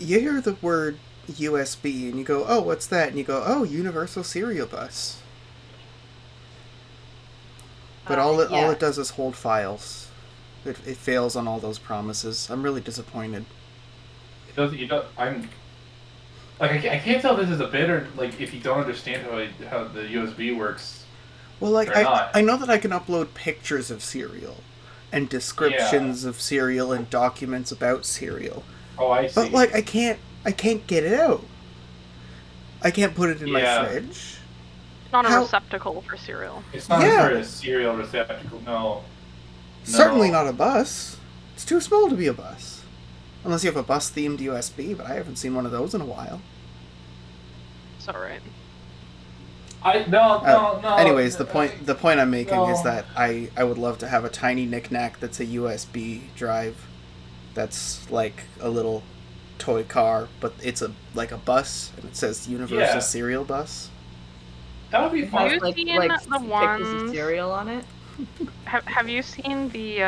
you hear the word USB and you go, oh, what's that? And you go, oh, Universal Serial Bus. But all Yeah. it does is hold files. It fails on all those promises. I'm really disappointed. It doesn't. You don't. I'm like I can't tell if this is a bit or like if you don't understand how the USB works Well, like, or not. I know that I can upload pictures of cereal and Yeah. descriptions of cereal and documents about cereal. Oh, I But, see. like, I can't get it out. I can't put it in my Yeah. fridge. Not a How? receptacle for cereal. It's not Yeah. necessarily a serial receptacle. No. Certainly No. not a bus. It's too small to be a bus. Unless you have a bus-themed USB, but I haven't seen one of those in a while. It's alright. No. Anyways, the point I'm making is No. that I would love to have a tiny knickknack that's a USB drive that's like a little toy car, but it's like a bus and it says Universal Yeah. Serial Bus. That would be It fun. has you like seen like the pictures of ones- cereal on it. Have you seen the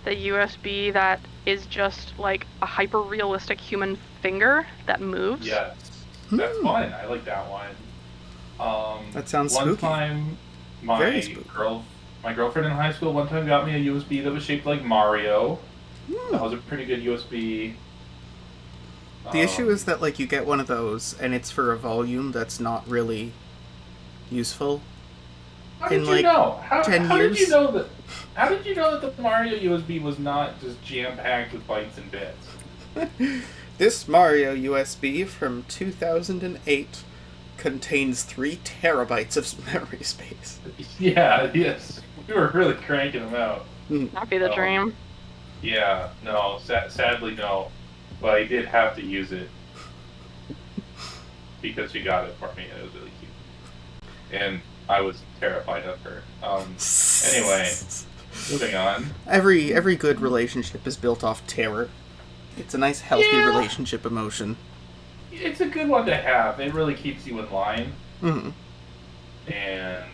USB that is just like a hyper realistic human finger that moves? Yes. That's fun. I like that one. That sounds one spooky. time, Very spooky. my girlfriend in high school one time got me a USB that was shaped like Mario. Hmm. That was a pretty good USB. The issue is that like you get one of those and it's for a volume that's not really useful. How did in, you like, know? How 10 did years? you know that? How did you know that the Mario USB was not just jam packed with bytes and bits? This Mario USB from 2008 contains 3 terabytes of memory space. Yeah, yes, we were really cranking them out. That'd be the Oh. dream. Yeah, no, sadly no, but I did have to use it because she got it for me and it was really cute, and I was terrified of her. Anyway, moving on. Every good relationship is built off terror. It's a nice, healthy Yeah. relationship emotion. It's a good one to have. It really keeps you in line. Hmm. And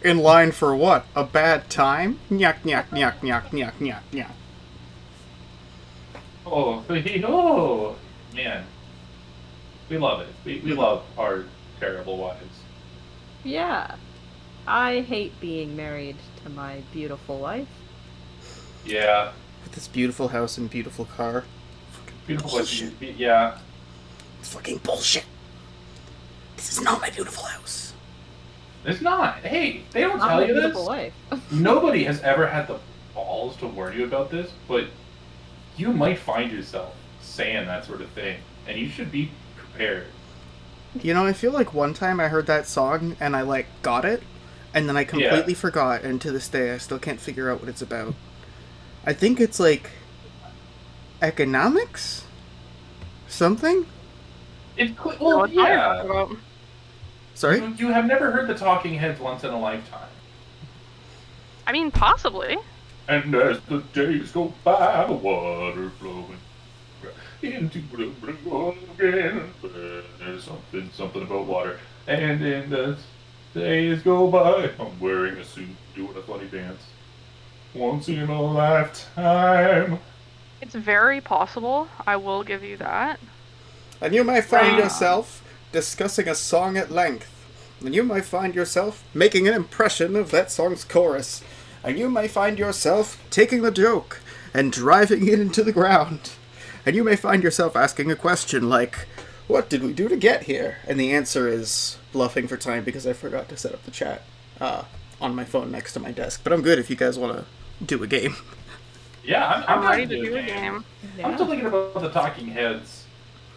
In line for what? A bad time? Nyak, nyak, nyak, nyak, nyak, nyak, nyak. oh, man, we love it. We love our terrible wives. Yeah. I hate being married to my beautiful wife. Yeah, With this beautiful house and beautiful car. beautiful Bullshit. wife. Yeah, It's fucking bullshit. This is not my beautiful house. it's not. Hey, they don't Not tell my you this. beautiful wife. Nobody has ever had the balls to warn you about this, but you might find yourself saying that sort of thing, and you should be prepared. You know, I feel like one time I heard that song and I, like, got it, and then I completely forgot, and to this day I still can't figure out what it's about. I think it's, like, economics? Something? Well, What are you yeah. talking about? Sorry? You have never heard the Talking Heads once in a lifetime. I mean, possibly. And as the days go by, the water flowing into the blue again. There's something about water. And in the days go by, I'm wearing a suit, doing a funny dance. Once in a lifetime. It's very possible. I will give you that. And you may find Right. yourself discussing a song at length. And you may find yourself making an impression of that song's chorus. And you may find yourself taking the joke and driving it into the ground. And you may find yourself asking a question like, what did we do to get here? And the answer is bluffing for time because I forgot to set up the chat on my phone next to my desk. But I'm good if you guys want to do a game. Yeah, I'm down ready to do do a game. I'm still thinking about the Talking Heads,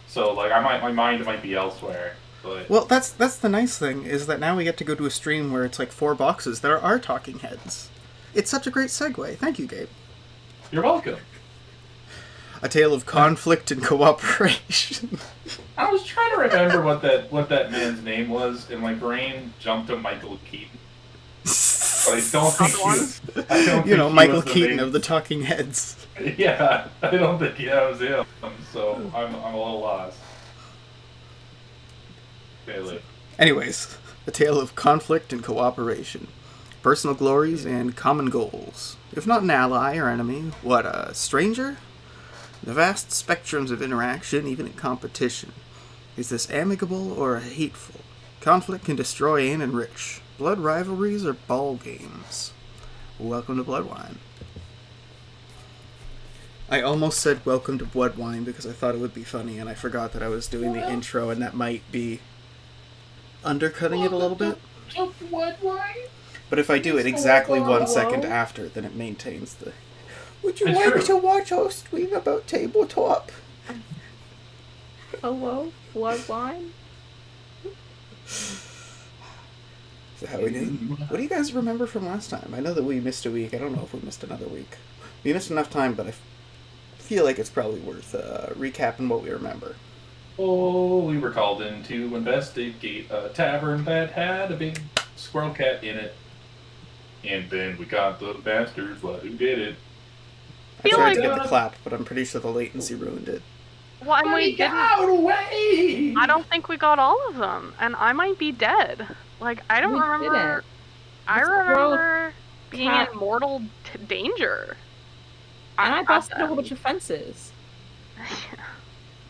so like my mind might be elsewhere. But Well, that's the nice thing, is that now we get to go to a stream where it's like 4 boxes that are talking heads. It's such a great segue. Thank you, Gabe. you're welcome. A tale of conflict and cooperation. I was trying to remember what that man's name was, and my brain jumped to Michael Keaton. But I don't think he was. I don't You know, think he Michael was the Keaton main- of the Talking Heads. Yeah, I don't think that was him. So I'm a little lost. Bailey. Anyways, a tale of conflict and cooperation. Personal glories and common goals. If not an ally or enemy, what, a stranger? The vast spectrums of interaction, even in competition. Is this amicable or hateful? Conflict can destroy and enrich. Blood rivalries or ball games? Welcome to Bloodwine. I almost said welcome to Bloodwine because I thought it would be funny, and I forgot that I was doing the intro, and that might be undercutting it a little bit. But if I do it exactly 1 second after, then it maintains the... Would you like to watch us stream about tabletop? Hello, Bloodwine? Is that how we do? What do you guys remember from last time? I know that we missed a week. I don't know if we missed another week. We missed enough time, but I feel like it's probably worth recapping what we remember. Oh, we were called in to investigate a tavern that had a big squirrel cat in it. And then we got the bastards who did it. I tried to get the clap, but I'm pretty sure the latency ruined it. Well, and we didn't. I don't think we got all of them, and I might be dead. Like, I don't remember. I remember being in mortal danger. And I busted a whole bunch of fences.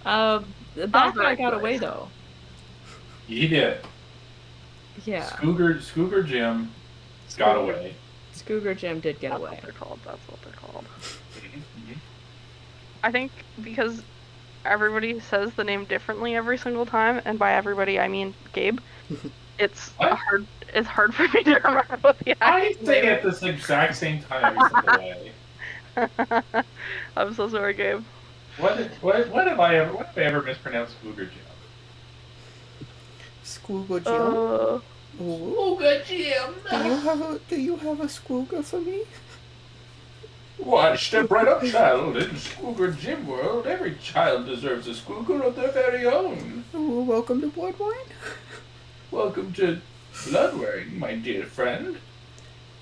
The bad guy got away, though. He did. Yeah. Scooger Jim got away. Scooger Jim did get away. That's what they're called. I think because everybody says the name differently every single time, and by everybody I mean Gabe. It's hard for me to remember what the I say it this exact same time every single way. I'm so sorry, Gabe. What have I ever mispronounced Scooger Jim? Scooger Jim? Scooger Jim! Do you have a Scooger for me? Why, step right up, child. In Scooger Jim world, every child deserves a Scooger of their very own. Oh, welcome to Bloodwine. Welcome to Bloodwine, my dear friend.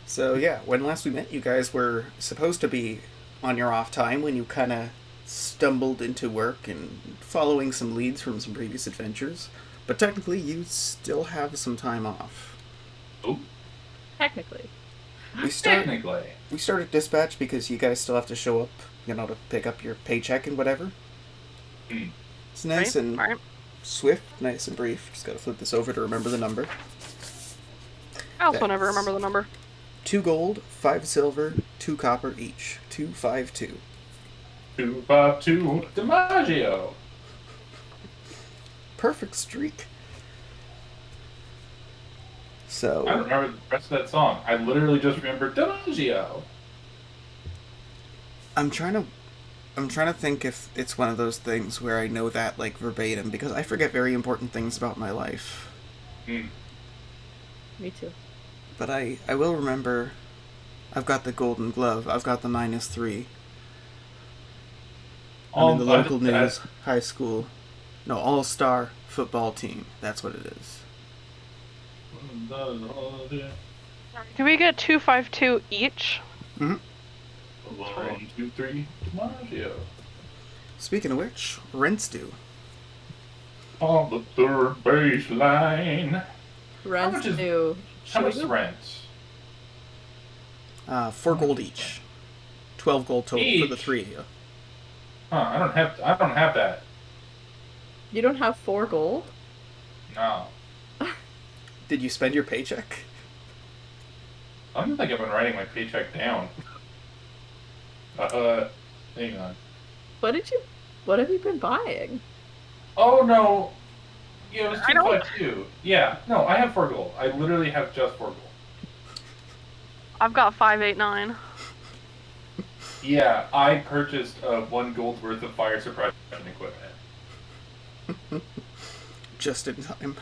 So yeah, when last we met, you guys were supposed to be on your off time when you kind of stumbled into work and following some leads from some previous adventures. But technically, you still have some time off. Oh. Technically. We started dispatch because you guys still have to show up, to pick up your paycheck and whatever. It's nice and swift, nice and brief. Just gotta flip this over to remember the number. I also never remember the number. 2 gold, 5 silver, 2 copper each. 252. 252 DiMaggio. Perfect streak. So I don't remember the rest of that song. I literally just remember DiMaggio. I'm trying to think if it's one of those things where I know that like verbatim, because I forget very important things about my life. Me too. But I will remember. I've got the golden glove. I've got the -3. I'm in the local news high school. No, all-star football team. That's what it is. Do we get 252 each? Mm-hmm. 1, 2, 3, DiMaggio. Speaking of which, rent's due. On the third baseline. Rent's due. How much is rent? 4 gold each. 12 gold total for the 3 of you. Huh, I don't have that. You don't have 4 gold? No. Did you spend your paycheck? I don't think I've been writing my paycheck down. Hang on. What have you been buying? Oh no. Yeah, it was 252. Yeah, no, I have 4 gold. I literally have just 4 gold. I've got 589. Yeah, I purchased 1 gold's worth of fire suppression equipment. Just in time.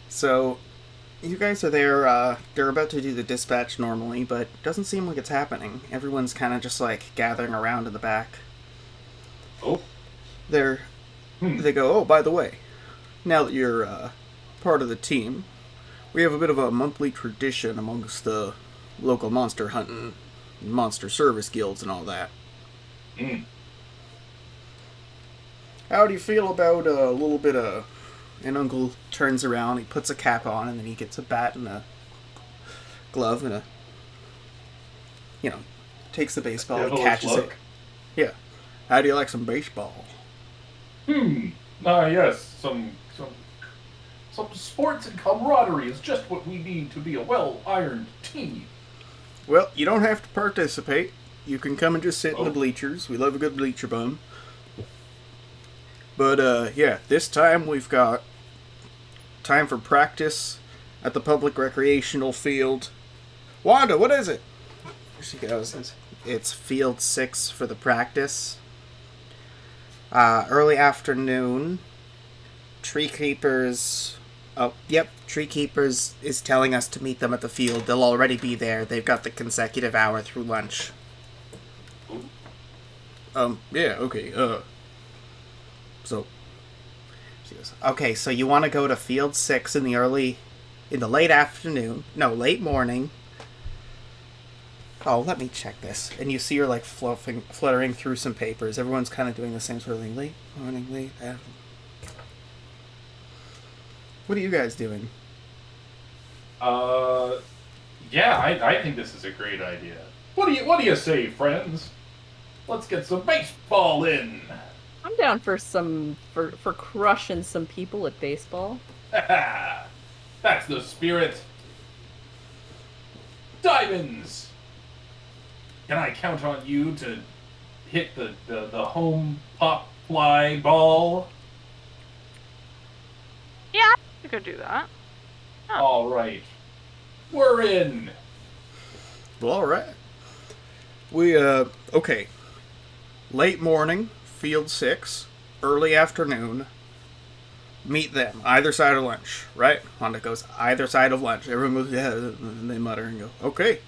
So, you guys are there, they're about to do the dispatch normally, but it doesn't seem like it's happening. Everyone's kind of just, gathering around in the back. Oh. They go, oh, by the way, now that you're, part of the team, we have a bit of a monthly tradition amongst the local monster hunting, monster service guilds and all that. How do you feel about a little bit of... And Uncle turns around, he puts a cap on, and then he gets a bat and a glove and takes the baseball and catches it. Yeah. How do you like some baseball? Yes, some sports and camaraderie is just what we need to be a well-ironed team. Well, you don't have to participate. You can come and just sit in the bleachers. We love a good bleacher bum. But, yeah, this time we've got time for practice at the public recreational field. Wanda, what is it? There she goes. It's field 6 for the practice. Early afternoon. Tree Keepers... Oh, yep. Tree Keepers is telling us to meet them at the field. They'll already be there. They've got the consecutive hour through lunch. Yeah, okay, So... She goes, okay, so you want to go to field 6 in the late afternoon. No, late morning. Oh, let me check this. And you see her, like, fluttering through some papers. Everyone's kind of doing the same sort of thing. Late morning, late afternoon. What are you guys doing? Yeah, I think this is a great idea. What do you say, friends? Let's get some baseball in. I'm down for for crushing some people at baseball. That's the spirit. Diamonds! Can I count on you to hit the home pop fly ball? Yeah, we could do that. Yeah. All right. We're in. Well, all right. Okay. Late morning, field 6, early afternoon. Meet them, either side of lunch, right? Honda goes, either side of lunch. Everyone goes, yeah, and they mutter and go, okay.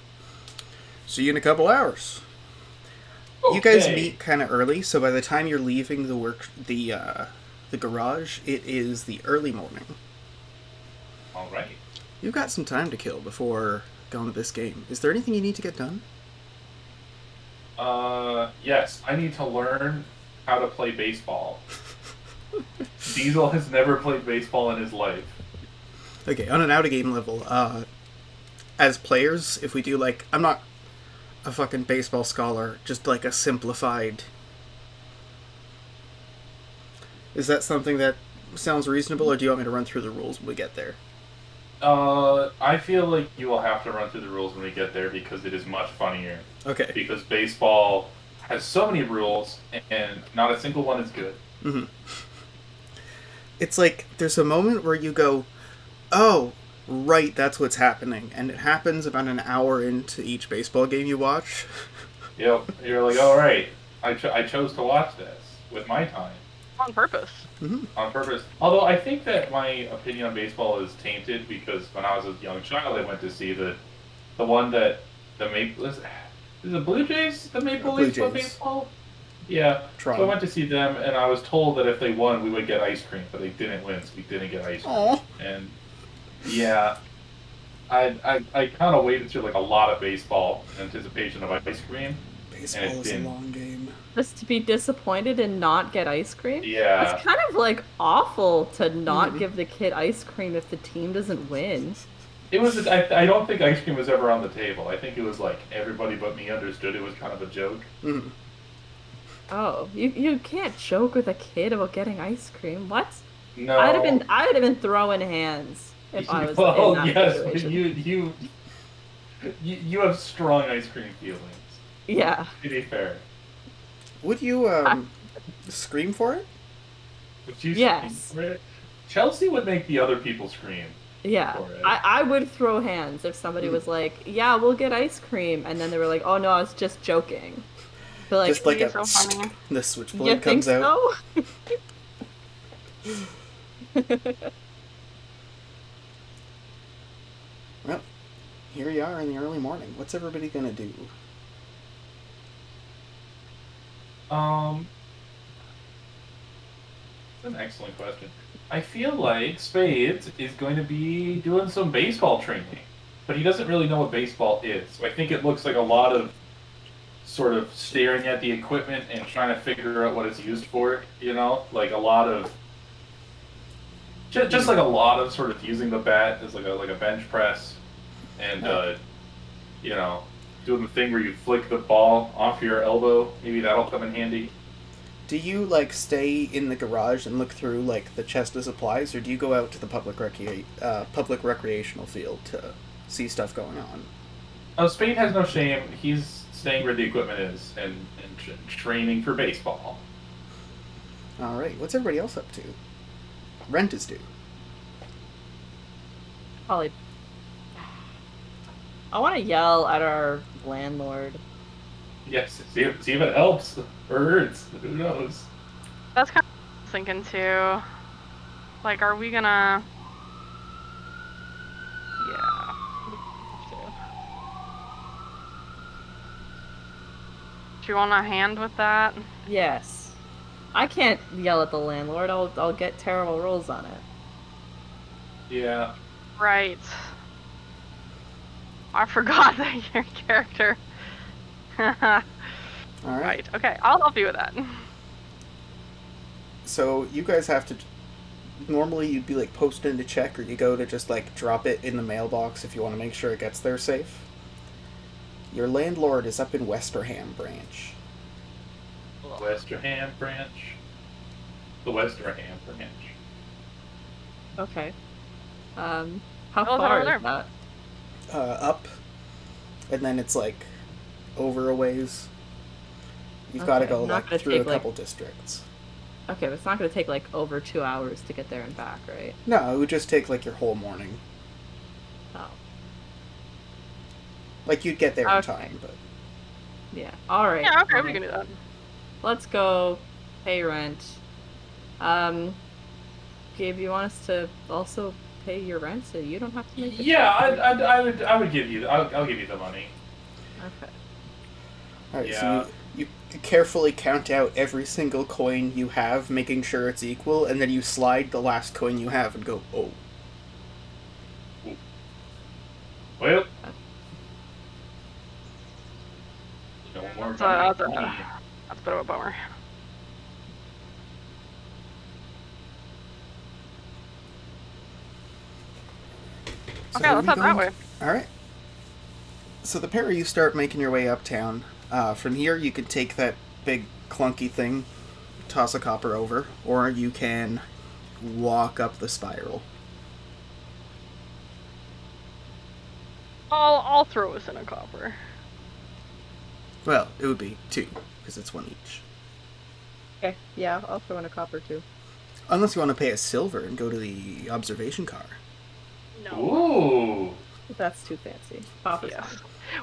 See you in a couple hours. Okay. You guys meet kind of early, so by the time you're leaving the garage, it is the early morning. All right. You've got some time to kill before going to this game. Is there anything you need to get done? Yes. I need to learn how to play baseball. Diesel has never played baseball in his life. Okay, on an out-of-game level, as players, if we do, like, I'm not a fucking baseball scholar, just, like, a simplified... Is that something that sounds reasonable, or do you want me to run through the rules when we get there? I feel like you will have to run through the rules when we get there, because it is much funnier. Okay. Because baseball has so many rules, and not a single one is good. Mm-hmm. It's like, there's a moment where you go, oh, right, that's what's happening. And it happens about an hour into each baseball game you watch. Yep. You're like, all right, I chose to watch this with my time. On purpose. Mm-hmm. On purpose. Although I think that my opinion on baseball is tainted because when I was a young child, I went to see the one that the Maple... Is the Blue Jays the Maple Leafs play baseball? Yeah, Toronto. So I went to see them, and I was told that if they won, we would get ice cream, but they didn't win, so we didn't get ice cream. Aww. And yeah, I kind of waited through like a lot of baseball in anticipation of ice cream. Baseball is a long game. Just to be disappointed and not get ice cream? Yeah. It's kind of like awful to not give the kid ice cream if the team doesn't win. It was. I don't think ice cream was ever on the table. I think it was like everybody but me understood it was kind of a joke. Mm-hmm. Oh, you can't joke with a kid about getting ice cream. What? No. I'd have been throwing hands if I was in that situation. You have strong ice cream feelings. Yeah. To be fair. Would you scream for it? Would you yes. scream for it? Chelsea would make the other people scream. Yeah, I would throw hands if somebody was like, "Yeah, we'll get ice cream," and then they were like, "Oh no, I was just joking." But like, just like so funny. The switchblade comes out. Well, here you are in the early morning. What's everybody gonna do? That's an excellent question. I feel like Spades is going to be doing some baseball training, but he doesn't really know what baseball is. So I think it looks like a lot of sort of staring at the equipment and trying to figure out what it's used for, you know? Like a lot of... Just like a lot of sort of using the bat as like a bench press and, you know... doing the thing where you flick the ball off your elbow. Maybe that'll come in handy. Do you, like, stay in the garage and look through, like, the chest of supplies, or do you go out to the public recreational field to see stuff going on? Spade has no shame. He's staying where the equipment is and training for baseball. Alright, what's everybody else up to? Rent is due. Probably. I want to yell at our landlord. Yes, see if it helps or hurts. Who knows? That's kind of what I was thinking too. Like, are we gonna... Yeah. Do you want a hand with that? Yes. I can't yell at the landlord. I'll get terrible rolls on it. Yeah. Right. I forgot that your character. Alright. Right. Okay, I'll help you with that. So, you guys have to... Normally, you'd be, like, posting to check, or you go to just, like, drop it in the mailbox if you want to make sure it gets there safe. Your landlord is up in Westerham Branch. Westerham Branch. The Westerham Branch. Okay. How Oh, far they're is that? Up. And then it's, like, over a ways. You've got to Okay, go, not like, gonna through a take, like- couple districts. Okay, but it's not going to take, like, over 2 hours to get there and back, right? No, it would just take, like, your whole morning. Oh. Like, you'd get there in Okay. time, but... Yeah. Alright. Yeah, okay, we can do that. Let's go pay rent. Gabe, you want us to also pay your rent so you don't have to make the Yeah, trip? I would give you. I'll give you the money. Okay. Alright, Yeah. so you carefully count out every single coin you have, making sure it's equal, and then you slide the last coin you have and go, oh. Well, no more That's money. a bit of a bummer. So Okay, let's we head that way. Alright. So the pair of you start making your way uptown. From here, you can take that big clunky thing, toss a copper over, or you can walk up the spiral. I'll throw us in a copper. Well, it would be 2, because it's 1 each. Okay. Yeah, I'll throw in a copper too. Unless you want to pay a silver and go to the observation car. No. Ooh. That's too fancy. Copper's Yes. fine.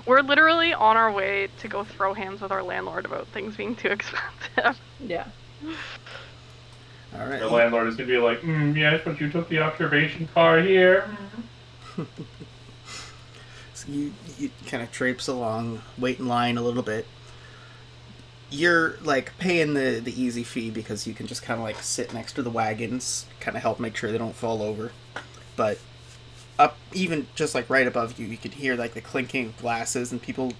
We're literally on our way to go throw hands with our landlord about things being too expensive. Yeah. Alright. The landlord is gonna be like, yes, but you took the observation car here. So you kind of traipse along, wait in line a little bit. You're, like, paying the easy fee because you can just kind of, like, sit next to the wagons, kind of help make sure they don't fall over. But up, even just, like, right above you, you could hear, like, the clinking of glasses and people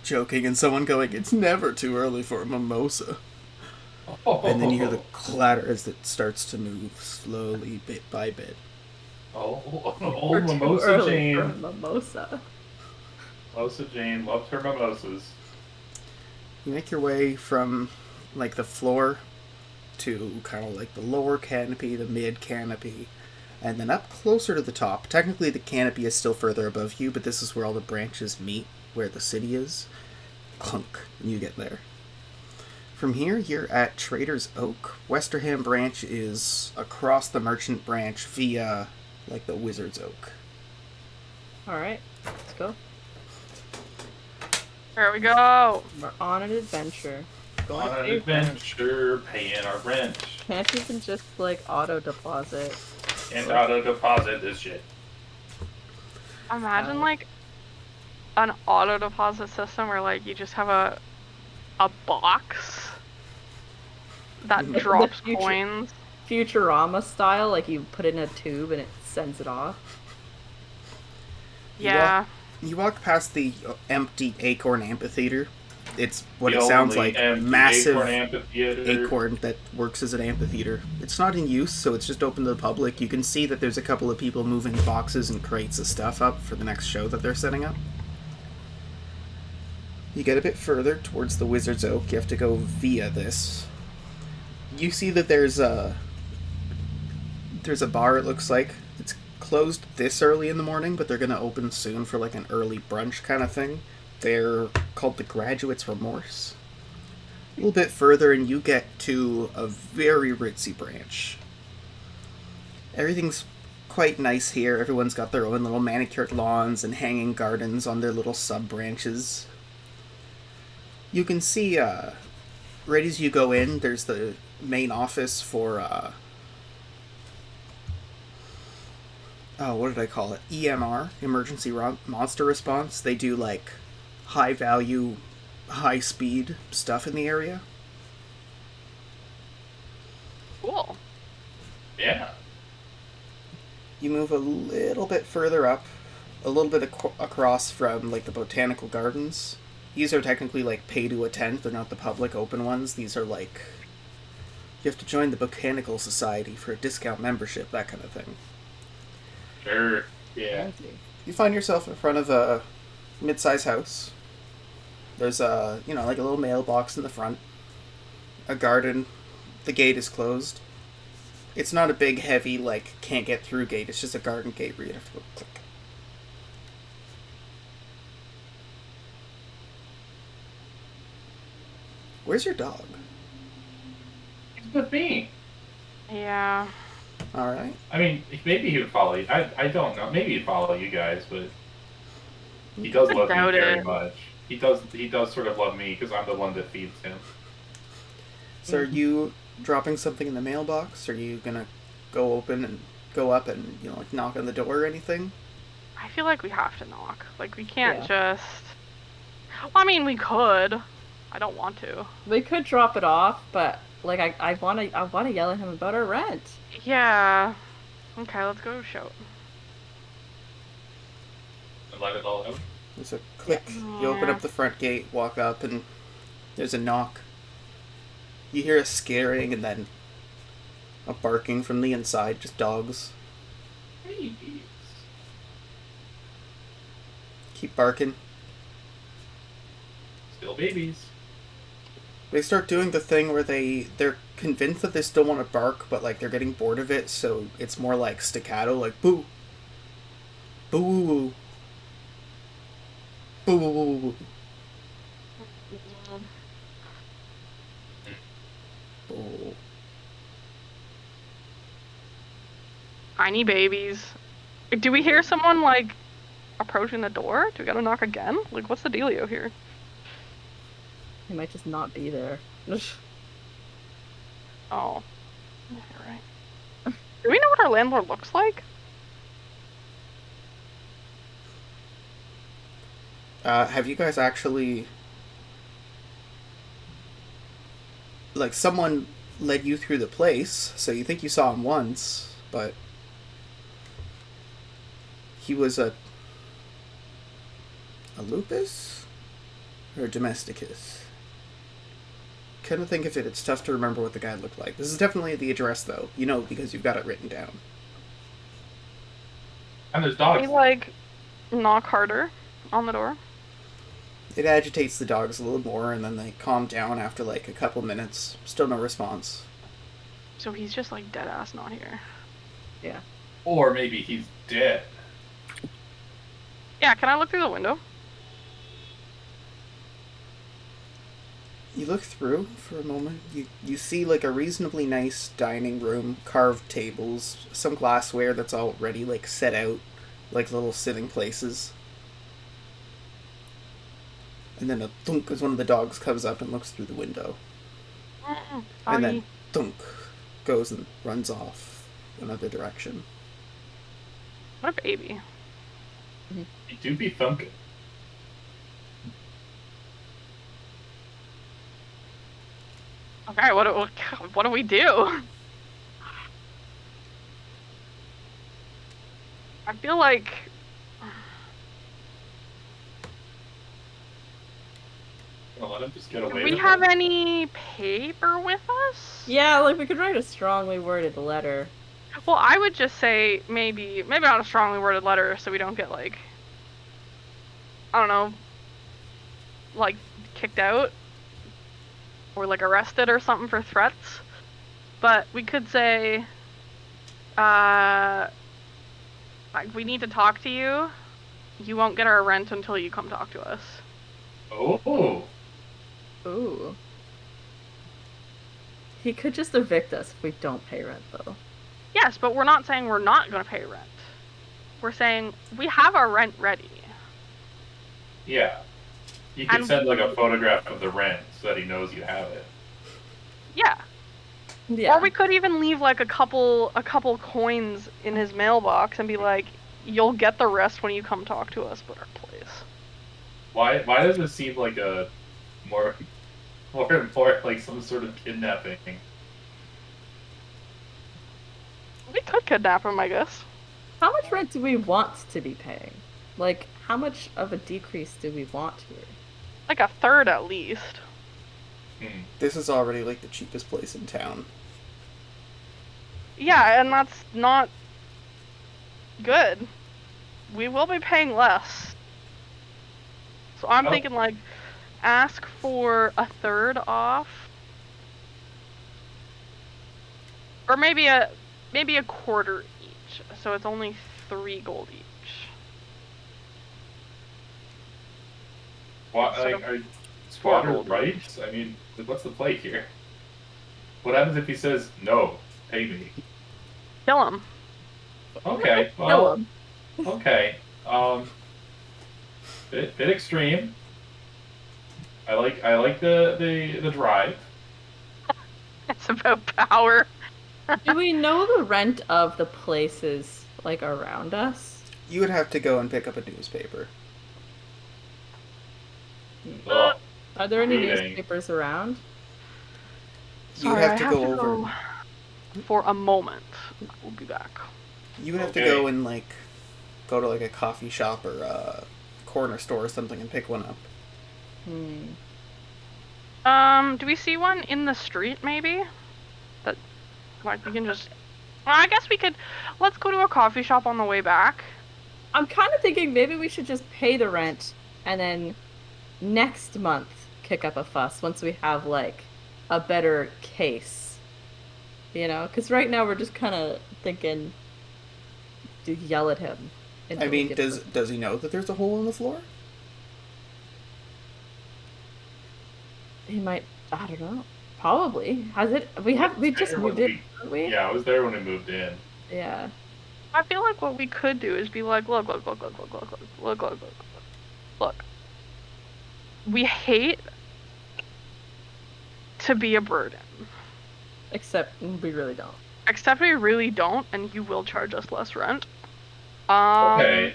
joking and someone going, "It's never too early for a mimosa." And then you hear the clatter as it starts to move slowly, bit by bit. Oh, Or old too Mimosa early for a Jane. mimosa. Mimosa Jane loves her mimosas. You make your way from, like, the floor to kind of like the lower canopy, the mid canopy, and then up closer to the top. Technically, the canopy is still further above you, but this is where all the branches meet, where the city is. Clunk, and you get there. From here, you're at Trader's Oak. Westerham Branch is across the Merchant Branch via, like, the Wizard's Oak. Alright, let's go. Here we go. We're on an adventure. Going to On an pay rent. adventure, paying our rent. Can't you even just, like, auto-deposit? And auto deposit this shit. Imagine like an auto deposit system where like you just have a box that The drops future- coins. Futurama style, like you put it in a tube and it sends it off. Yeah. You walk past the empty Acorn Amphitheater. It's what The it sounds only like, empty massive Acorn amphitheater. acorn that works as an amphitheater. It's not in use, so it's just open to the public. You can see that there's a couple of people moving boxes and crates of stuff up for the next show that they're setting up. You get a bit further towards the Wizard's Oak. You have to go via this. You see that there's a bar, it looks like. It's closed this early in the morning, but they're going to open soon for like an early brunch kind of thing. They're called the Graduates Remorse. A little bit further and you get to a very ritzy branch. Everything's quite nice here. Everyone's got their own little manicured lawns and hanging gardens on their little sub-branches. You can see, right as you go in, there's the main office for, what did I call it? EMR, Emergency Monster Response. They do, like, high-value, high-speed stuff in the area. Cool. Yeah. You move a little bit further up, a little bit across from, like, the botanical gardens. These are technically, like, pay to attend. They're not the public open ones. These are, like, you have to join the Botanical Society for a discount membership, that kind of thing. Sure. Yeah. You find yourself in front of a mid-size house. There's a, like a little mailbox in the front. A garden. The gate is closed. It's not a big, heavy, like, can't get through gate. It's just a garden gate where you have to go click. Where's your dog? It's with me. Yeah. Alright. I mean, maybe he would follow you. I don't know. Maybe he'd follow you guys, but he does love me very much. He does sort of love me because I'm the one that feeds him. So are you dropping something in the mailbox? Are you gonna go up and, like, knock on the door or anything? I feel like we have to knock. Like, we can't just... Well, I mean, we could. I don't want to. We could drop it off, but, like, I wanna yell at him about our rent. Yeah. Okay, let's go shout. And let it all out. There's a click. You open up the front gate, walk up, and there's a knock. You hear a scaring and then a barking from the inside, just dogs. Babies. Keep barking. Still babies. They start doing the thing where they're convinced that they still want to bark, but, like, they're getting bored of it, so it's more like staccato, like boo. Boo woo woo. Boo woo woo woo. Boo. Tiny babies. Do we hear someone, like, approaching the door? Do we gotta knock again? Like, what's the dealio here? He might just not be there. Oh. You're right. Do we know what our landlord looks like? Have you guys actually... Like, someone led you through the place, so you think you saw him once, but... He was a lupus? Or a domesticus? Couldn't think of it. It's tough to remember what the guy looked like. This is definitely the address, though. You know, because you've got it written down. And there's dogs. We, like, knock harder on the door. It agitates the dogs a little more, and then they calm down after, like, a couple minutes. Still no response. So he's just, like, dead-ass not here. Yeah. Or maybe he's dead. Yeah, can I look through the window? You look through for a moment. You see, like, a reasonably nice dining room, carved tables, some glassware that's already, like, set out, like little sitting places. And then a thunk as one of the dogs comes up and looks through the window. And then thunk goes and runs off another direction. What a baby. He do be thunking. Okay, what do we do? I feel like... Let him just get away Do we with have it. any paper with us? Yeah, like, we could write a strongly worded letter. Well, I would just say maybe not a strongly worded letter so we don't get, like, I don't know, like, kicked out or, like, arrested or something for threats. But we could say, like, we need to talk to you. You won't get our rent until you come talk to us. Oh. Ooh. He could just evict us if we don't pay rent, though. Yes, but we're not saying we're not going to pay rent. We're saying we have our rent ready. Yeah. You can send, like, a photograph of the rent so that he knows you have it. Yeah. Yeah. Or we could even leave, like, a couple coins in his mailbox and be like, you'll get the rest when you come talk to us about our place. Why does it seem like a more like some sort of kidnapping? We could kidnap him, I guess. How much rent do we want to be paying? Like, how much of a decrease do we want here? Like a third at least. This is already, like, the cheapest place in town. Yeah, and that's not good. We will be paying less. So I'm thinking, like, ask for a third off. Or maybe a quarter each. So it's only 3 gold each. What, like, are squatter rights? I mean, what's the play here? What happens if he says, no, pay me? Kill him. Okay, well, Kill him. Okay. Bit extreme. I like the drive. It's about power. Do we know the rent of the places, like, around us? You would have to go and pick up a newspaper. Ugh. Are there any Reading. newspapers around? You would have to go over. For a moment. We'll be back. You would have to go and, like, go to, like, a coffee shop or a corner store or something and pick one up. Do we see one in the street, maybe? That, like, we can just... Well, I guess we could... Let's go to a coffee shop on the way back. I'm kind of thinking maybe we should just pay the rent and then next month kick up a fuss once we have, like, a better case. You know? Because right now we're just kind of thinking to yell at him. I mean, does he know that there's a hole in the floor? He might... I don't know. Probably. Has it... We just moved in, haven't we? Yeah, I was there when we moved in. Yeah. I feel like what we could do is be like, look. We hate to be a burden. Except we really don't. Except we really don't, and you will charge us less rent. Okay.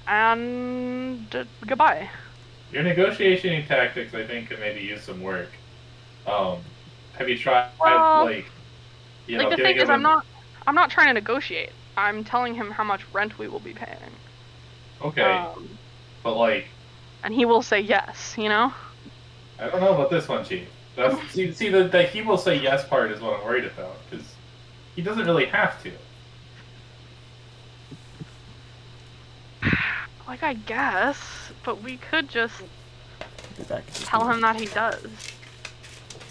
And goodbye. Your negotiating tactics, I think, could maybe use some work. Have you tried, like, you know, like, the thing is, him... I'm not trying to negotiate. I'm telling him how much rent we will be paying. Okay. But, like... And he will say yes, you know? I don't know about this one, Chief. See, the he will say yes part is what I'm worried about, because he doesn't really have to. Like, I guess, but we could just tell him that he does.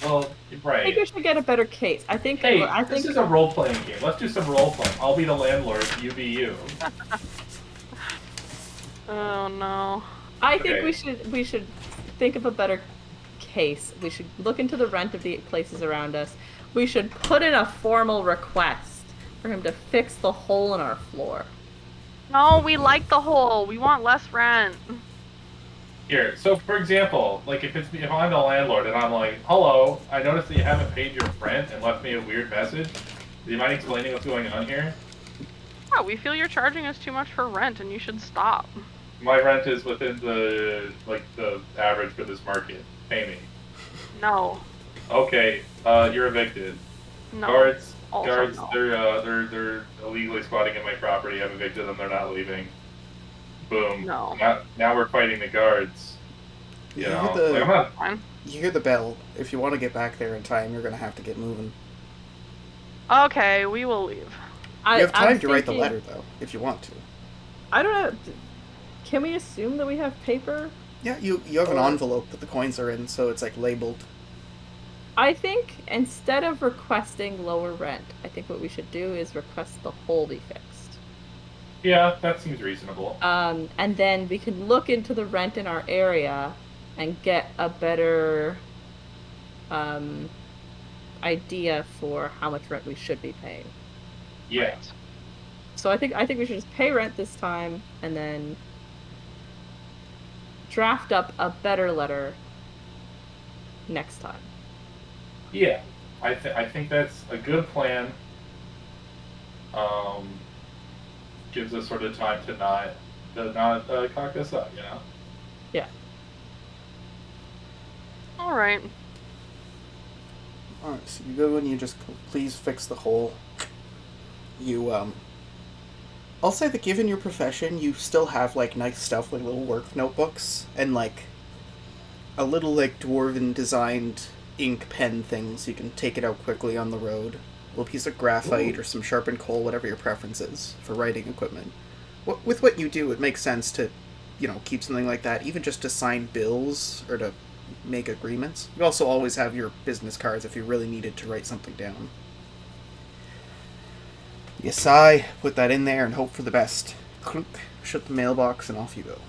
Well, right. I think we should get a better case. I think. Hey, this is a role-playing game. Let's do some role-playing. I'll be the landlord, you be you. Oh no. I think we should think of a better case. We should look into the rent of the places around us. We should put in a formal request for him to fix the hole in our floor. No, we like the hole. We want less rent. Here, so for example, like if I'm the landlord and I'm like, hello, I noticed that you haven't paid your rent and left me a weird message. Do you mind explaining what's going on here? Yeah, we feel you're charging us too much for rent and you should stop. My rent is within the average for this market. Pay me. No. Okay, you're evicted. No. Guards, no. they're illegally squatting in my property. I've evicted them. They're not leaving. Boom. No. Now we're fighting the guards. You know, I'm not... You hear the bell. If you want to get back there in time, you're going to have to get moving. Okay, we will leave. You have time to write the letter, though, if you want to. I don't know. Can we assume that we have paper? Yeah, you have an envelope that the coins are in, so it's like labeled. I think instead of requesting lower rent, I think what we should do is request the hole be fixed. Yeah, that seems reasonable. And then we can look into the rent in our area and get a better idea for how much rent we should be paying. Yeah. So I think we should just pay rent this time and then draft up a better letter next time. Yeah, I think that's a good plan. Gives us sort of time to not cock this up, you know. Yeah. All right. All right. So you go and you just please fix the hole. You I'll say that given your profession, you still have like nice stuff like little work notebooks and like a little like dwarven designed ink pen thing so you can take it out quickly on the road. A little piece of graphite or some sharpened coal, whatever your preference is for writing equipment. With what you do, it makes sense to, keep something like that, even just to sign bills or to make agreements. You also always have your business cards if you really needed to write something down. You sigh, put that in there, and hope for the best. Clunk, shut the mailbox, and off you go.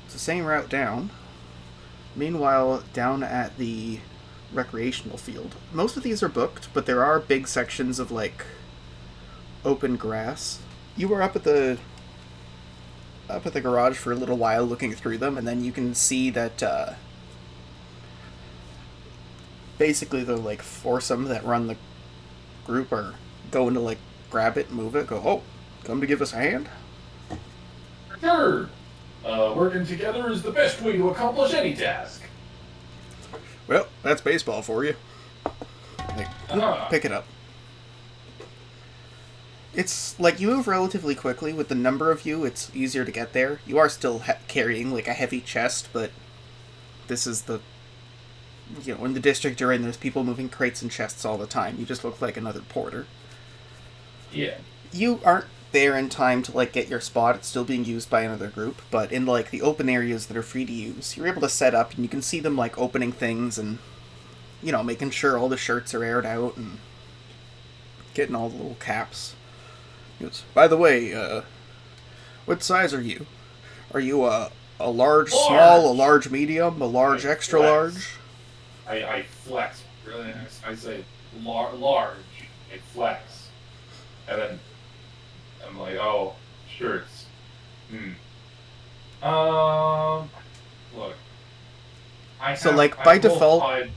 It's the same route down. Meanwhile, down at the recreational field, most of these are booked, but there are big sections of, like, open grass. You were up at the garage for a little while looking through them, and then you can see that, basically the, like, foursome that run the group are going to, like, grab it, move it, go, oh, come to give us a hand? Sure. Working together is the best way to accomplish any task. Well, that's baseball for you. Like, pick it up. It's, like, you move relatively quickly. With the number of you, it's easier to get there. You are still carrying, like, a heavy chest, but this is the... in the district you're in, there's people moving crates and chests all the time. You just look like another porter. Yeah. You aren't there in time to, like, get your spot. It's still being used by another group, but in, like, the open areas that are free to use, you're able to set up, and you can see them, like, opening things and, making sure all the shirts are aired out and getting all the little caps. He goes, by the way, what size are you? Are you a large, small, a large medium, a large, extra large? I flex really nice. I say large, I flex. And then I'm like, oh, shirts. Look. By default,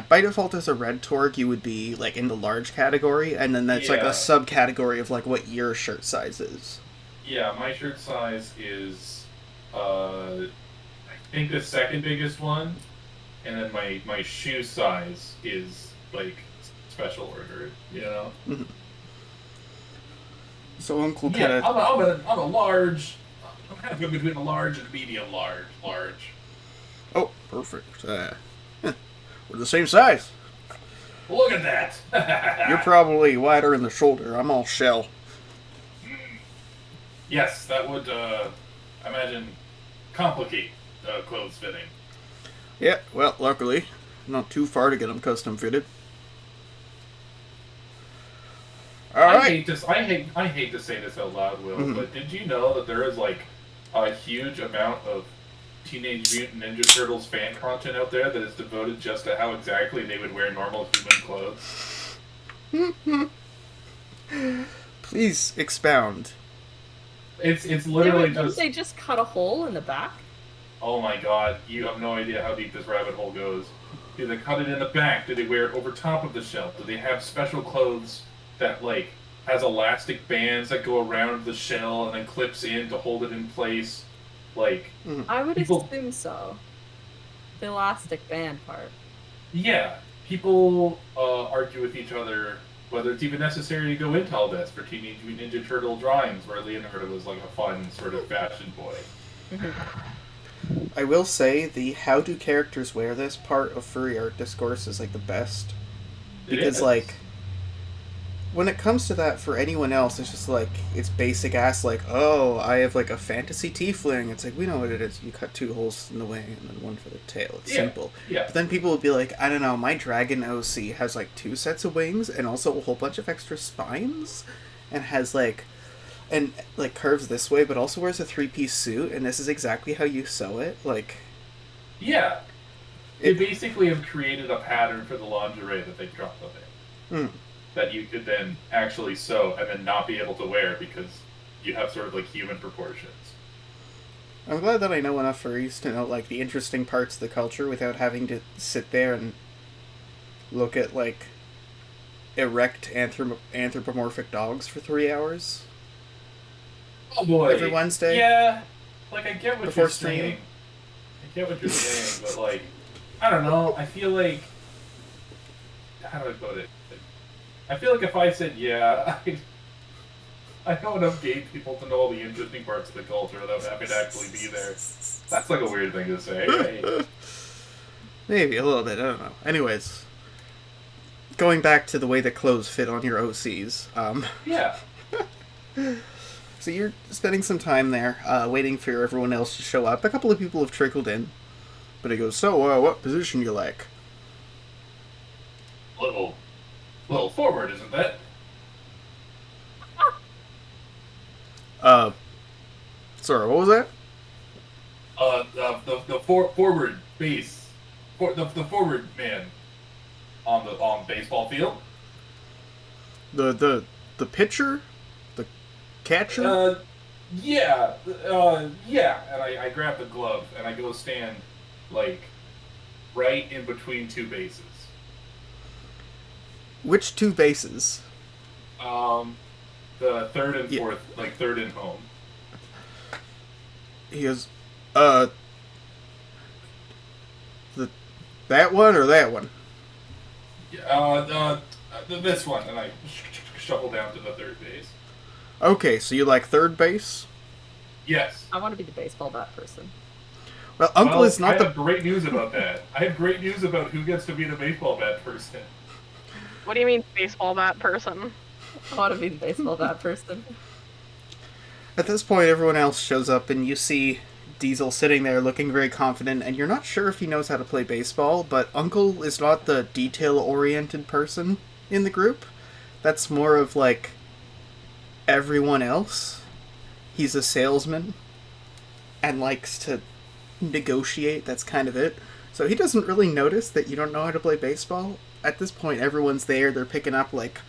by default as a red torg, you would be, like, in the large category, and then that's, like, a subcategory of, like, what your shirt size is. Yeah, my shirt size is, I think the second biggest one, and then my shoe size is, like, special order, Mm-hmm. So Uncle kind of... I'm a large... I'm kind of between a large and a medium large. Oh, perfect. We're the same size. Look at that! You're probably wider in the shoulder. I'm all shell. Yes, that would, I imagine, complicate clothes fitting. Yeah, well, luckily, not too far to get them custom fitted. I hate to say this out loud, Will, but did you know that there is, like, a huge amount of Teenage Mutant Ninja Turtles fan content out there that is devoted just to how exactly they would wear normal human clothes? Please expound. It's literally just... They just cut a hole in the back? Oh my god, you have no idea how deep this rabbit hole goes. Do they cut it in the back? Do they wear it over top of the shelf? Do they have special clothes that, like, has elastic bands that go around the shell and then clips in to hold it in place? Like, I would assume so. The elastic band part. Yeah, people argue with each other whether it's even necessary to go into all this for Teenage Mutant Ninja Turtle drawings, where Leonardo was like a fun sort of fashion boy. I will say the how do characters wear this part of furry art discourse is, like, the best. Because, like, when it comes to that, for anyone else, it's just like, it's basic ass, like, oh, I have like a fantasy tiefling. It's like, we know what it is. You cut 2 holes in the wing and then 1 for the tail. It's simple. Yeah. But then people would be like, I don't know, my dragon OC has like 2 sets of wings and also a whole bunch of extra spines and has like, and like curves this way, but also wears a 3-piece suit, and this is exactly how you sew it. Like, yeah. They basically have created a pattern for the lingerie that they dropped on there. That you could then actually sew and then not be able to wear because you have sort of like human proportions. I'm glad that I know enough furries to know like the interesting parts of the culture without having to sit there and look at like erect anthropomorphic dogs for 3 hours. Oh boy. Every Wednesday. Yeah. Like I get what before you're stream. saying. I get what you're saying, but like I don't know. I feel like how do I put it? I feel like if I said yeah, I know enough gay people to know all the interesting parts of the culture without having to actually be there. That's like a weird thing to say, right? Maybe a little bit. I don't know. Anyways, going back to the way that clothes fit on your OCs. Yeah. So you're spending some time there, waiting for everyone else to show up. A couple of people have trickled in, but he goes, "So, what position you like?" Little forward, isn't that? Sorry, what was that? The forward base, the forward man on the baseball field. The pitcher, the catcher. Yeah. And I grab the glove and I go stand like right in between 2 bases. Which 2 bases? The third and fourth, like third and home. He goes, that one or that one? This one, and I shuffle down to the third base. Okay, so you like third base? Yes. I want to be the baseball bat person. Well, Uncle is not I the... have great news about that. I have great news about who gets to be the baseball bat person. What do you mean, baseball bat person? I want to be the baseball bat person. At this point, everyone else shows up, and you see Diesel sitting there looking very confident, and you're not sure if he knows how to play baseball, but Uncle is not the detail-oriented person in the group. That's more of, like, everyone else. He's a salesman and likes to negotiate. That's kind of it. So he doesn't really notice that you don't know how to play baseball. At this point, everyone's there. They're picking up, like,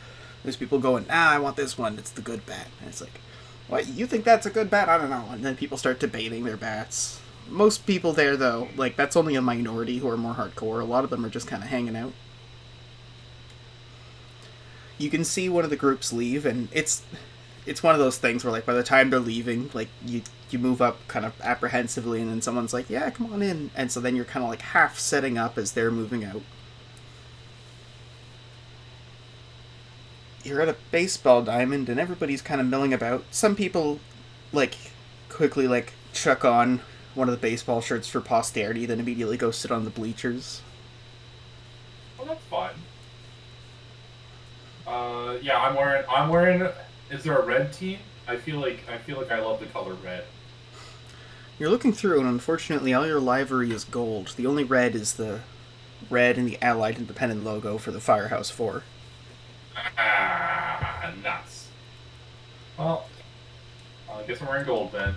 there's people going, I want this one. It's the good bat. And it's like, what, you think that's a good bat? I don't know. And then people start debating their bats. Most people there, though, like, that's only a minority who are more hardcore. A lot of them are just kind of hanging out. You can see one of the groups leave, and it's one of those things where, like, by the time they're leaving, like, you move up kind of apprehensively, and then someone's like, yeah, come on in. And so then you're kind of, like, half setting up as they're moving out. You're at a baseball diamond, and everybody's kind of milling about. Some people, like, quickly, like, chuck on one of the baseball shirts for posterity, then immediately go sit on the bleachers. Oh, that's fun. Yeah, I'm wearing. Is there a red team? I feel like I love the color red. You're looking through, and unfortunately, all your livery is gold. The only red is the red and the Allied Independent logo for the Firehouse 4. Ah, nuts. Well, I guess I'm wearing gold then.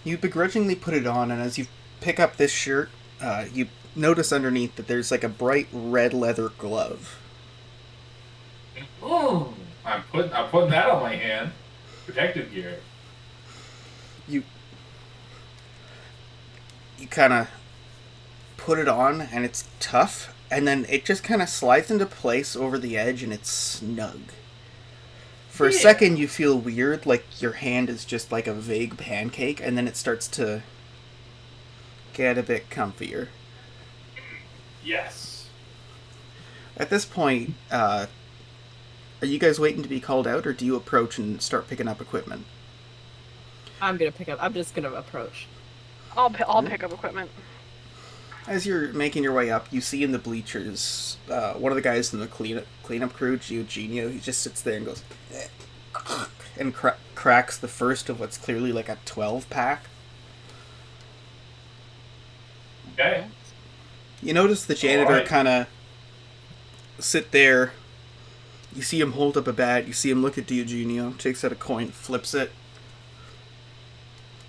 You begrudgingly put it on, and as you pick up this shirt, you notice underneath that there's like a bright red leather glove. Ooh, I'm putting that on my hand. Protective gear. You kind of put it on, and it's tough, and then it just kind of slides into place over the edge, and it's snug. For a second, you feel weird, like your hand is just like a vague pancake, and then it starts to get a bit comfier. Yes. At this point, are you guys waiting to be called out, or do you approach and start picking up equipment? I'm just gonna approach. I'll pick up equipment. As you're making your way up, you see in the bleachers one of the guys in the cleanup crew, Eugenio. He just sits there and goes and cracks the first of what's clearly like a 12-pack. Okay. You notice the janitor Alright. kind of sit there. You see him hold up a bat. You see him look at Eugenio, takes out a coin, flips it,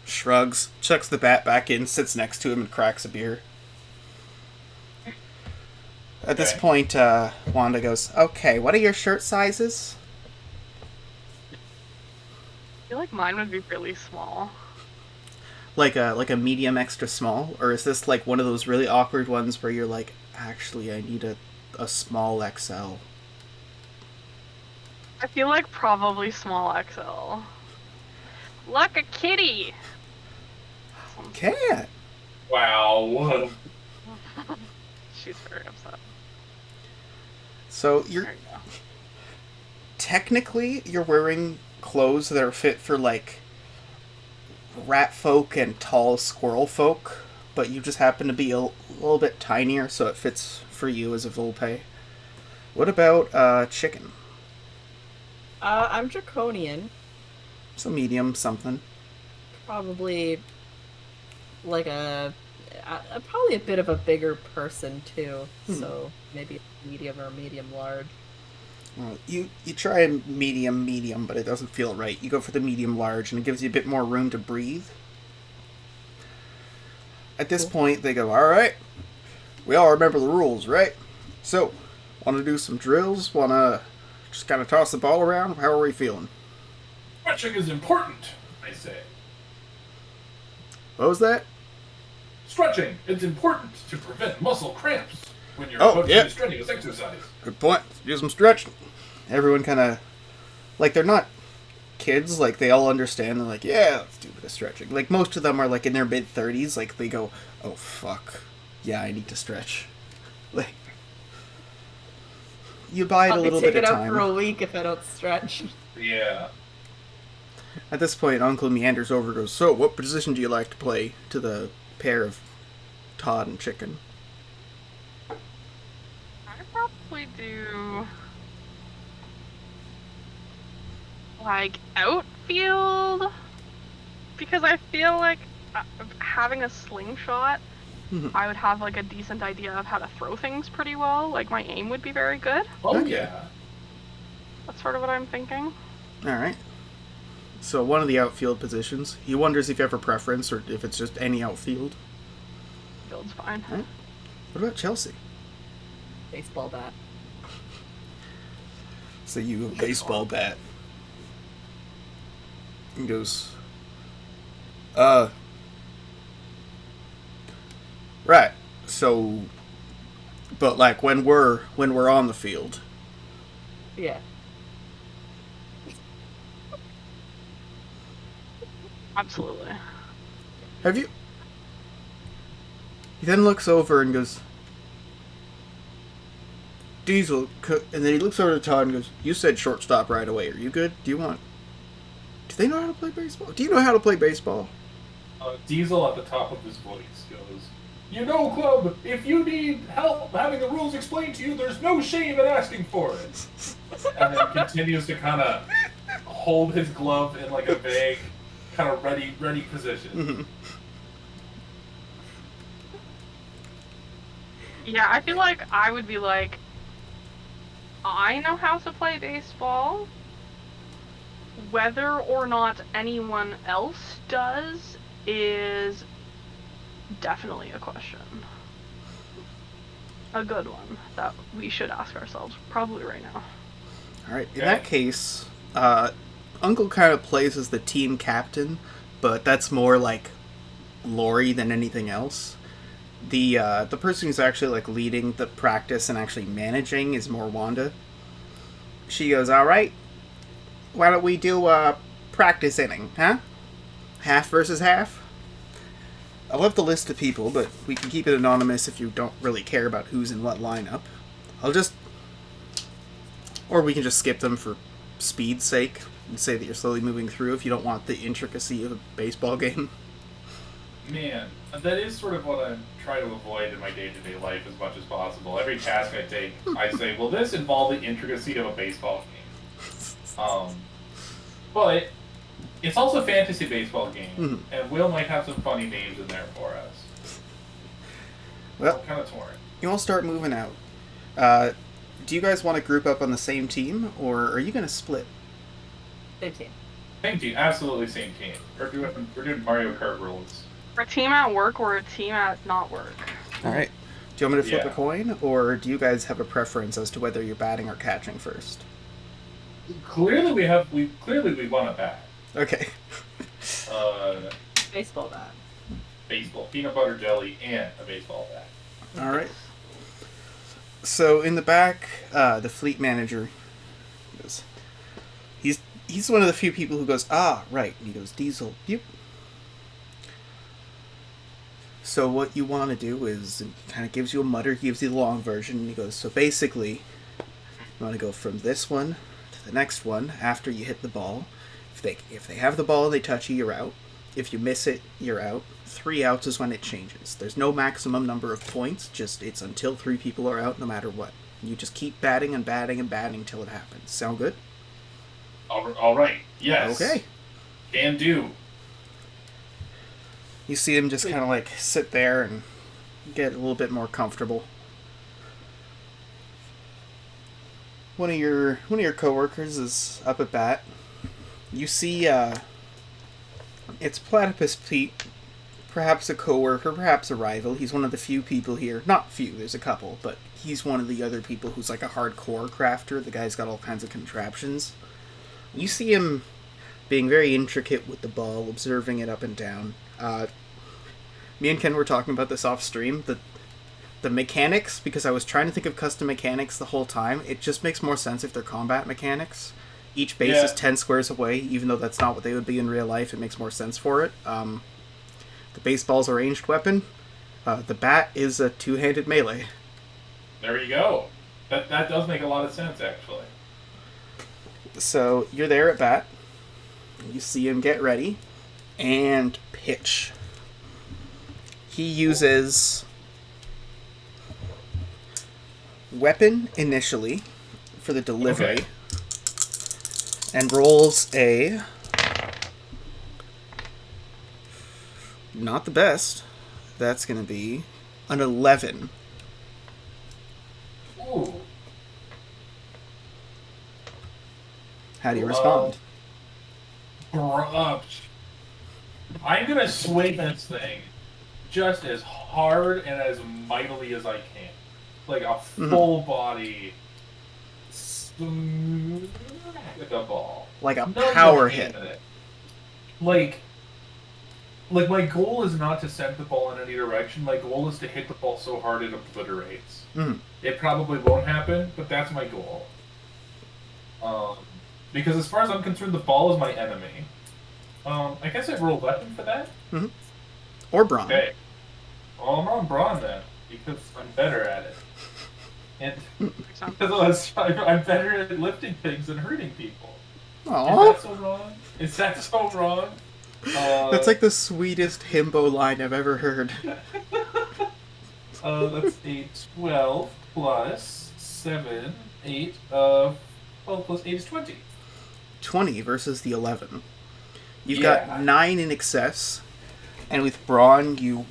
shrugs, chucks the bat back in, sits next to him, and cracks a beer. At this Okay. point, Wanda goes, "Okay, what are your shirt sizes?" I feel like mine would be really small. Like a medium extra small? Or is this like one of those really awkward ones where you're like, actually, I need a small XL? I feel like probably small XL. Look, a kitty! Cat! Wow. She's very upset. So you're There you go. technically you're wearing clothes that are fit for like rat folk and tall squirrel folk, but you just happen to be a little bit tinier, so it fits for you as a Volpe. What about chicken? I'm draconian. So medium something. Probably like probably a bit of a bigger person too. So maybe medium or medium large. You try a medium, but it doesn't feel right. You go for the medium large, and it gives you a bit more room to breathe. At this point, they go, "All right, we all remember the rules, right? So, want to do some drills? Want to just kind of toss the ball around? How are we feeling?" Stretching is important, I say. What was that? Stretching, it's important to prevent muscle cramps when you're Oh, about to yeah. do strenuous exercise. Good point. Do some stretching. Everyone kind of, like, they're not kids. Like, they all understand. They're like, yeah, let's do a bit of stretching. Like, most of them are, like, in their mid-30s. Like, they go, oh, fuck. Yeah, I need to stretch. Like, you buy it a I'll be little bit taken of out time. for a week if I don't stretch. Yeah. At this point, Uncle meanders over and goes, "So, what position do you like to play?" to the pair of Todd and Chicken. I'd probably do like outfield, because I feel like having a slingshot, I would have like a decent idea of how to throw things pretty well. Like my aim would be very good. Oh, Okay. yeah. That's sort of what I'm thinking. Alright. So, one of the outfield positions. He wonders if you have a preference or if it's just any outfield. Field's fine. What about Chelsea? Baseball bat. So, you have a baseball bat. He goes, right. So, but like when we're on the field. Yeah. Absolutely. Have you? He then looks over and goes, Diesel, and then he looks over to Todd and goes, "You said shortstop right away. Are you good? Do they know how to play baseball? Do you know how to play baseball?" Diesel at the top of his voice goes, "You know, Club, if you need help having the rules explained to you, there's no shame in asking for it." And then continues to kind of hold his glove in like a vague, kind of ready position. Yeah, I feel like I would be like, I know how to play baseball. Whether or not anyone else does is definitely a question. A good one that we should ask ourselves probably right now. Alright, in that case, Uncle kind of plays as the team captain, but that's more like Lori than anything else. The person who's actually like leading the practice and actually managing is more Wanda. She goes, "Alright, why don't we do a practice inning, huh? Half versus half?" I love the list of people, but we can keep it anonymous if you don't really care about who's in what lineup. Or we can just skip them for speed's sake and say that you're slowly moving through if you don't want the intricacy of a baseball game. Man, that is sort of what I'm try to avoid in my day-to-day life as much as possible. Every task I take, I say, will this involve the intricacy of a baseball game? But it's also a fantasy baseball game, and Will might have some funny names in there for us. Well, I'm kind of torn. You all start moving out. Do you guys want to group up on the same team, or are you going to split? Same team. Same team, absolutely same team. We're doing Mario Kart rules. We're a team at work or a team at not work. All right. Do you want me to flip Yeah. a coin, or do you guys have a preference as to whether you're batting or catching first? Clearly we want to bat. Okay. Baseball bat. Baseball, peanut butter jelly, and a baseball bat. All right. So in the back, the fleet manager goes. He's one of the few people who goes, ah, right. And he goes, Diesel, yep. So what you want to do is, and he kind of gives you a mutter, he gives you the long version, and he goes, so basically, you want to go from this one to the next one after you hit the ball. If they have the ball and they touch you, you're out. If you miss it, you're out. 3 outs is when it changes. There's no maximum number of points, just it's until 3 people are out no matter what. You just keep batting and batting and batting until it happens. Sound good? All right. Yes. Okay. Can do. You see him just kind of like sit there and get a little bit more comfortable. One of your coworkers is up at bat. You see, it's Platypus Pete, perhaps a coworker, perhaps a rival. He's one of the few people here. Not few, there's a couple, but he's one of the other people who's like a hardcore crafter. The guy's got all kinds of contraptions. You see him being very intricate with the ball, observing it up and down. Me and Ken were talking about this off stream. The mechanics, because I was trying to think of custom mechanics the whole time, it just makes more sense if they're combat mechanics. Each base is 10 squares away, even though that's not what they would be in real life. It makes more sense for it. The baseball's a ranged weapon. The bat is a 2-handed melee. There you go. That does make a lot of sense, actually. So you're there at bat. You see him get ready and pitch. He uses weapon initially for the delivery. Okay. And rolls a... not the best. That's going to be an 11. Ooh. How do you respond? I'm going to swing this thing just as hard and as mightily as I can. Like a full body smack at the ball. Like a No power hit. hit. Like my goal is not to send the ball in any direction. My goal is to hit the ball so hard it obliterates. It probably won't happen, but that's my goal. Because as far as I'm concerned, the ball is my enemy. I guess I roll weapon for that? Or brawn. Okay. Well, I'm on brawn then, because I'm better at it. And because I'm better at lifting things and hurting people. Aww. Is that so wrong? Is that so wrong? That's like the sweetest himbo line I've ever heard. That's a 12 plus 7, 8, 12 plus 8 is 20. 20 versus the 11. You've Yeah. got 9 in excess, and with brawn, you...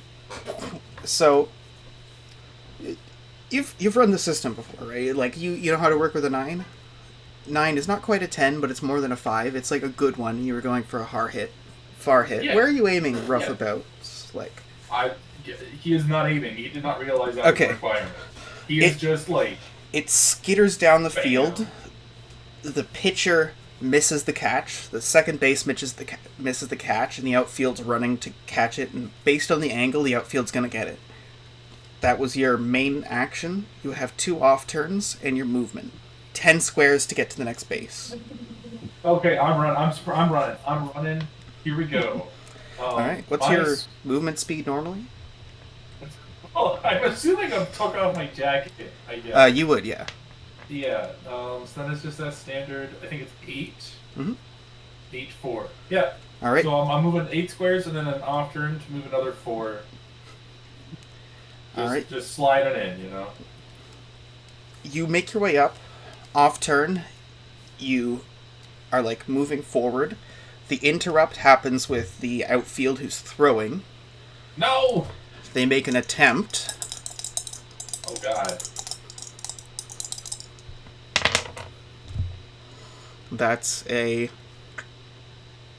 So, you've run the system before, right? Like, you know how to work with a 9? 9 is not quite a 10, but it's more than a 5. It's like a good one. You were going for a far hit. Yeah. Where are you aiming roughabouts? Like, He is not aiming. He did not realize that was a requirement. He is just like... It skitters down the Bam. field. The pitcher misses the catch. The second base misses the catch, and the outfield's running to catch it. And based on the angle, the outfield's going to get it. That was your main action. You have 2 off turns and your movement. 10 squares to get to the next base. Okay, I'm running. Here we go. All right. What's your movement speed normally? Oh, I'm assuming I took off my jacket. I guess. You would, yeah. Yeah. So then it's just that standard. I think it's 8. 8, 4. Yeah. All right. So I'm moving 8 squares and then an off turn to move another 4. Alright. Just slide it in, You make your way up. Off turn, you are, like, moving forward. The interrupt happens with the outfield who's throwing. No! They make an attempt. Oh, God. That's a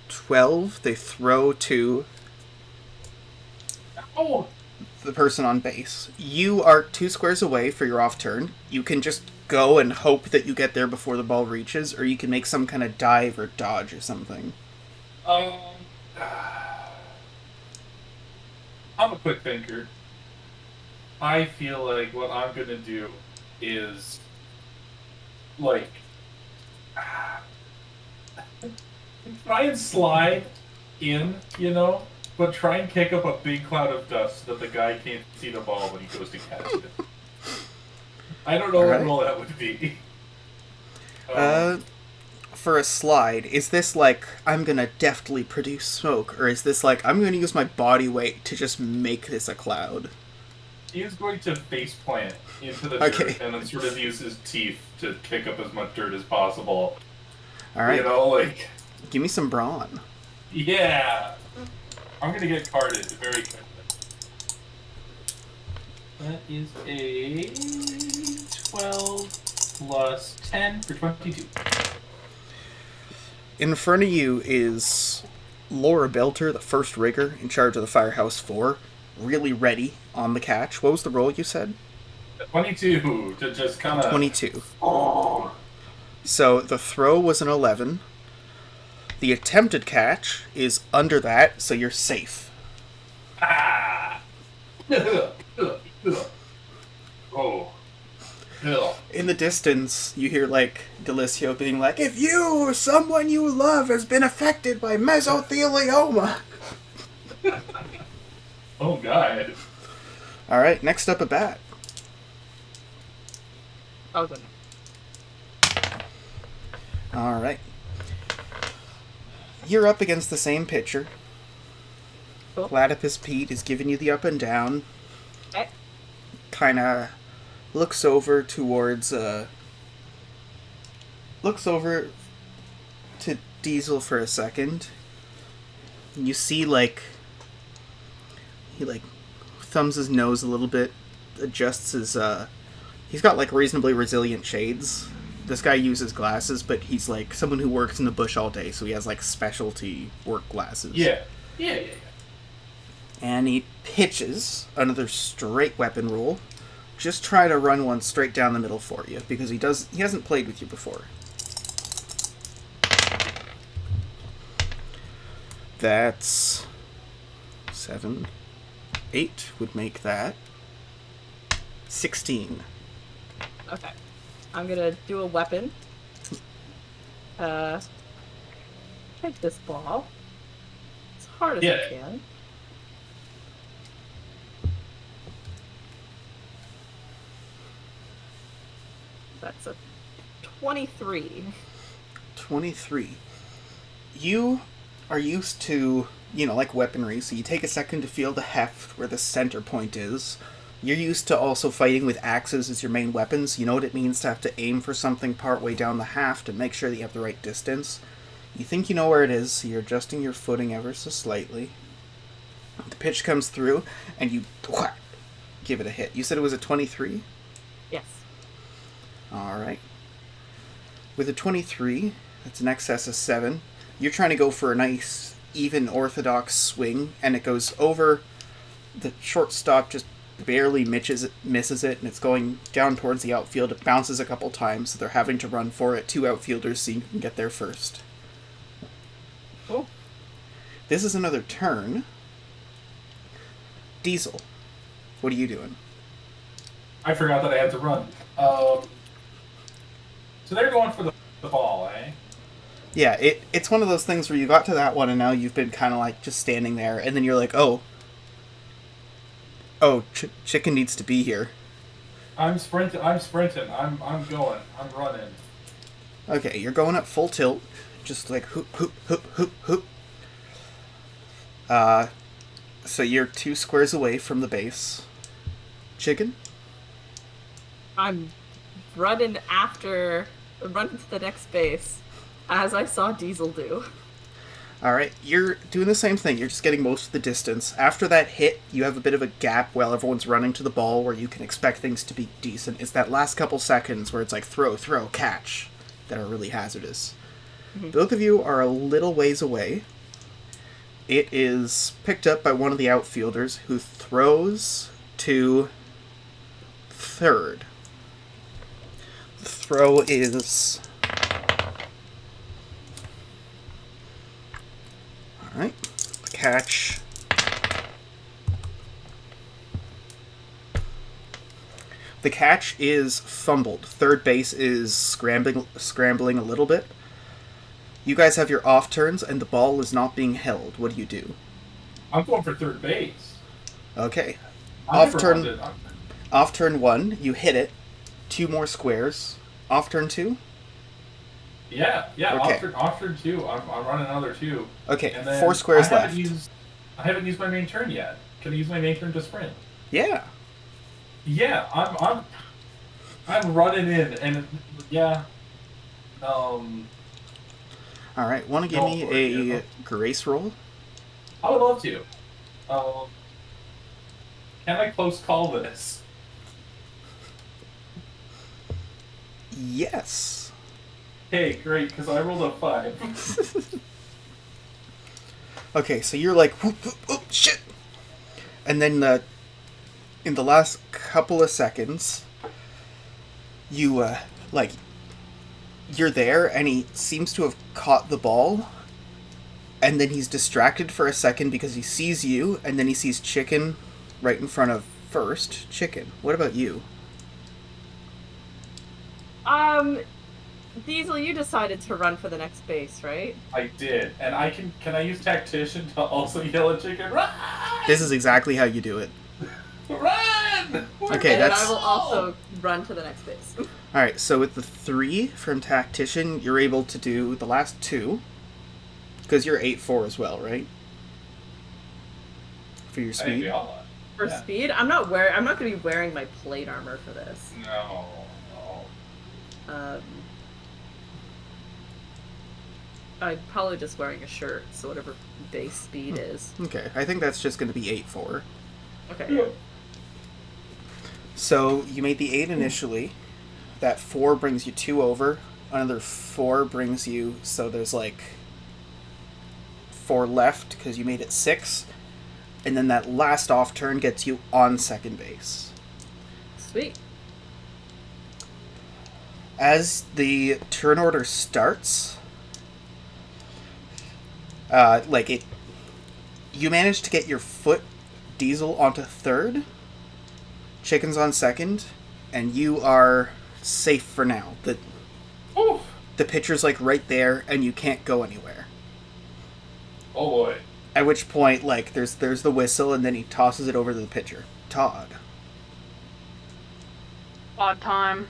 12. They throw to Oh! the person on base. You are 2 squares away for your off turn. You can just go and hope that you get there before the ball reaches, or you can make some kind of dive or dodge or something. I'm a quick thinker. I feel like what I'm gonna do is, like, try and slide in, but try and kick up a big cloud of dust so that the guy can't see the ball when he goes to catch it. I don't know what role that would be. For a slide, is this like, I'm gonna deftly produce smoke, or is this like, I'm gonna use my body weight to just make this a cloud? He is going to face plant into the dirt and then sort of use his teeth to kick up as much dirt as possible. Alright. Give me some brawn. Yeah! I'm gonna get carded very quickly. That is a 12 plus 10 for 22. In front of you is Laura Belter, the first rigger in charge of the Firehouse 4, really ready on the catch. What was the roll you said? 22, to just kind of... 22. Oh. So the throw was an 11. The attempted catch is under that, so you're safe. Ah! Oh. In the distance, you hear, like, Delicio being like, if you or someone you love has been affected by mesothelioma. Oh, God. Alright, next up a bat. Oh, good. Alright. You're up against the same pitcher. Cool. Platypus Pete is giving you the up and down. Okay. Kinda looks over towards, looks over to Diesel for a second. You see, like, he, like, thumbs his nose a little bit, adjusts his, he's got, like, reasonably resilient shades. This guy uses glasses, but he's, like, someone who works in the bush all day, so he has, like, specialty work glasses. Yeah. And he pitches another straight weapon roll. Just try to run one straight down the middle for you, because he hasn't played with you before. That's 7, 8 would make that 16. Okay. I'm gonna do a weapon. Take this ball as hard as I can. That's a 23. 23. You are used to, like weaponry, so you take a second to feel the heft where the center point is. You're used to also fighting with axes as your main weapons. You know what it means to have to aim for something partway down the haft and make sure that you have the right distance. You think you know where it is, so you're adjusting your footing ever so slightly. The pitch comes through, and you whack, give it a hit. You said it was a 23? Yes. Alright. With a 23, that's an excess of 7. You're trying to go for a nice, even, orthodox swing, and it goes over. The shortstop just barely misses it, and it's going down towards the outfield. It bounces a couple times, so they're having to run for it. 2 outfielders, so you can get there first. Cool. This is another turn. Diesel, what are you doing? I forgot that I had to run. So they're going for the ball, eh? Yeah, it's one of those things where you got to that one, and now you've been kind of like just standing there, and then you're like, oh, chicken needs to be here. I'm sprinting. I'm going. I'm running. Okay, you're going up full tilt, just like hoop, hoop, hoop, hoop, hoop. So you're 2 squares away from the base. Chicken? I'm running to the next base, as I saw Diesel do. Alright, you're doing the same thing. You're just getting most of the distance. After that hit, you have a bit of a gap while everyone's running to the ball where you can expect things to be decent. It's that last couple seconds where it's like throw, catch, that are really hazardous. Mm-hmm. Both of you are a little ways away. It is picked up by one of the outfielders who throws to third. The throw is... Alright, the catch. The catch is fumbled. Third base is scrambling a little bit. You guys have your off turns, and the ball is not being held. What do you do? I'm going for third base. Okay. Off turn 1, you hit it. 2 more squares. Off turn 2? Yeah. Okay. Off turn 2. I'm running another 2. Okay, and then 4 squares left. I haven't used my main turn yet. Can I use my main turn to sprint? Yeah. Yeah, I'm running in, and yeah. Alright, want to give me a grace roll? I would love to. Can I close call this? Yes. Hey, great, because I rolled a 5. Okay, so you're like, whoop, whoop, whoop, shit! And then, in the last couple of seconds, you, you're there, and he seems to have caught the ball, and then he's distracted for a second because he sees you, and then he sees Chicken right in front of first. Chicken, what about you? Diesel, you decided to run for the next base, right? I did, and can I use Tactician to also yell at Chicken, run? This is exactly how you do it. Run! Okay, and I will also run to the next base. Alright, so with the 3 from Tactician, you're able to do the last 2. Because you're 8-4 as well, right? For your speed? For speed? I'm not going to be wearing my plate armor for this. No. I'm probably just wearing a shirt, so whatever base speed is. Okay, I think that's just going to be 8-4. Okay. Yeah. So, you made the 8 initially. That 4 brings you 2 over. Another 4 brings you... So there's 4 left, because you made it 6. And then that last off turn gets you on second base. Sweet. As the turn order starts... you manage to get your foot, Diesel, onto third, Chicken's on second, and you are safe for now. The pitcher's right there, and you can't go anywhere. Oh boy. At which point, there's the whistle, and then he tosses it over to the pitcher. Todd. Odd time.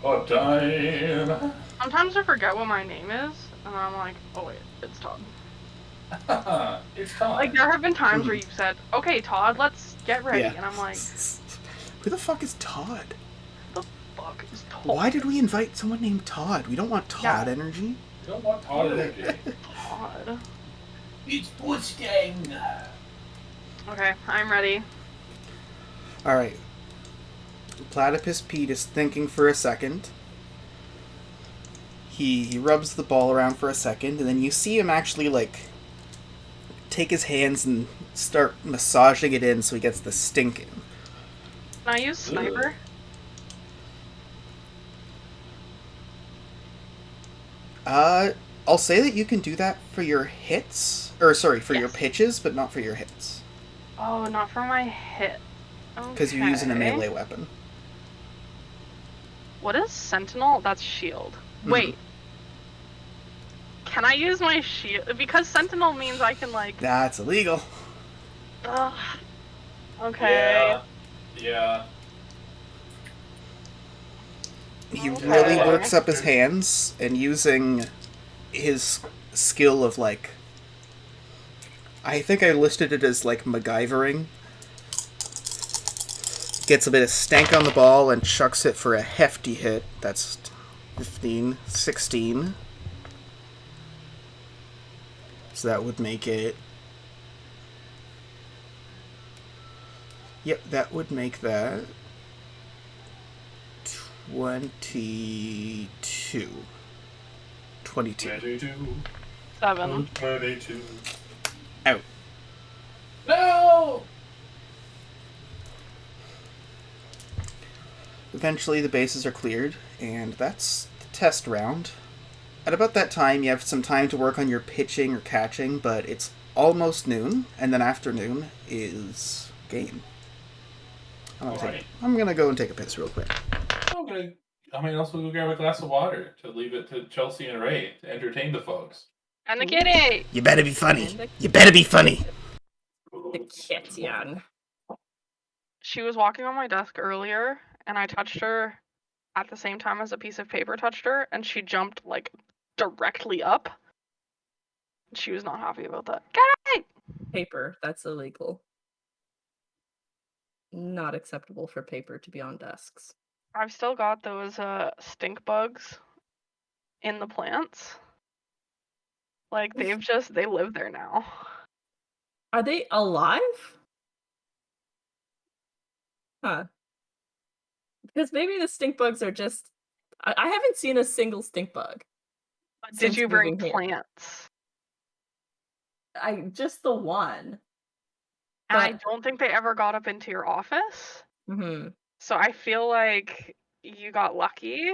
Odd time. Sometimes I forget what my name is, and I'm like, oh wait, it's Todd. It's Todd. There have been times where you've said, okay, Todd, let's get ready. Yeah. And I'm like, who the fuck is Todd? the fuck is Todd? Why did we invite someone named Todd? We don't want Todd energy. You don't want Todd energy. Todd. It's Mustang. Okay, I'm ready. Alright. Platypus Pete is thinking for a second. He rubs the ball around for a second, and then you see him actually, take his hands and start massaging it in so he gets the stink in. Can I use Sniper? I'll say that you can do that for your hits. Or, sorry, for your Yes. pitches, but not for your hits. Oh, not for my hit. Because you're using a melee weapon. What is Sentinel? That's shield. Wait. Can I use my shield? Because Sentinel means I can, That's illegal. Ugh. Okay. Yeah. He Okay. really works up his hands, and using his skill of, I think I listed it as, MacGyvering. Gets a bit of stank on the ball and chucks it for a hefty hit. That's 15, 16. So that would make it... Yep, that would make that 22. 22. 7. 22. Out. No! Eventually the bases are cleared, and that's the test round. At about that time, you have some time to work on your pitching or catching, but it's almost noon, and then afternoon is game. I'm gonna go and take a piss real quick. Okay. I mean, also go grab a glass of water to leave it to Chelsea and Ray to entertain the folks. And the kitty! You better be funny. You better be funny. The kitty. She was walking on my desk earlier, and I touched her at the same time as a piece of paper touched her, and she jumped, like, directly up. She was not happy about that. Get it! Paper, that's illegal. Not acceptable for paper to be on desks. I've still got those stink bugs in the plants. Like, they live there now. Are they alive? Huh. Because maybe the stink bugs are just... I haven't seen a single stink bug. Did you bring plants? Just the one. And I don't think they ever got up into your office. Mm-hmm. So I feel like you got lucky.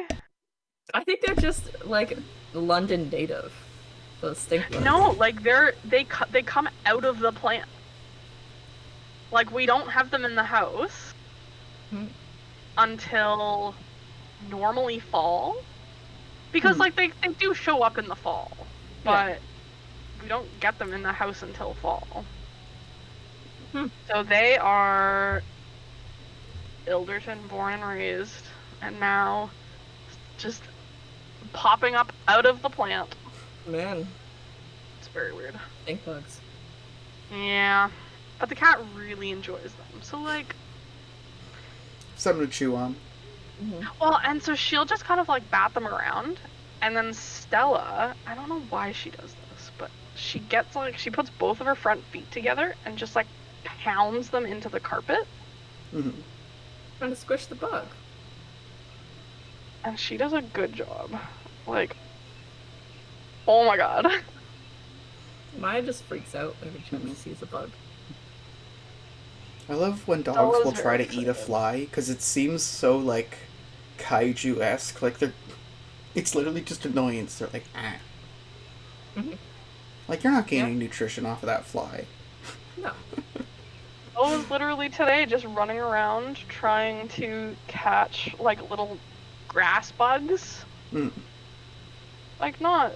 I think they're just like London native. Those stink bugs. No, like they come out of the plant. Like, we don't have them in the house until normally fall. Because like they do show up in the fall. But we don't get them in the house until fall. So they are Ilderton born and raised, and now just popping up out of the plant. Man. It's very weird. Stink bugs. Yeah. But the cat really enjoys them. So, like... Something to chew on. Well, and so she'll just kind of, like, bat them around. And then Stella, I don't know why she does this, but she gets, like, she puts both of her front feet together and just, like, pounds them into the carpet. Trying to squish the bug. And she does a good job. Like, oh my god. Maya just freaks out every time she sees a bug. I love when dogs will try to eat a fly, because it seems so, like, kaiju-esque. Like, it's literally just annoyance. They're like, ah. Like, you're not gaining nutrition off of that fly. No. I was literally today just running around trying to catch, like, little grass bugs. Like, not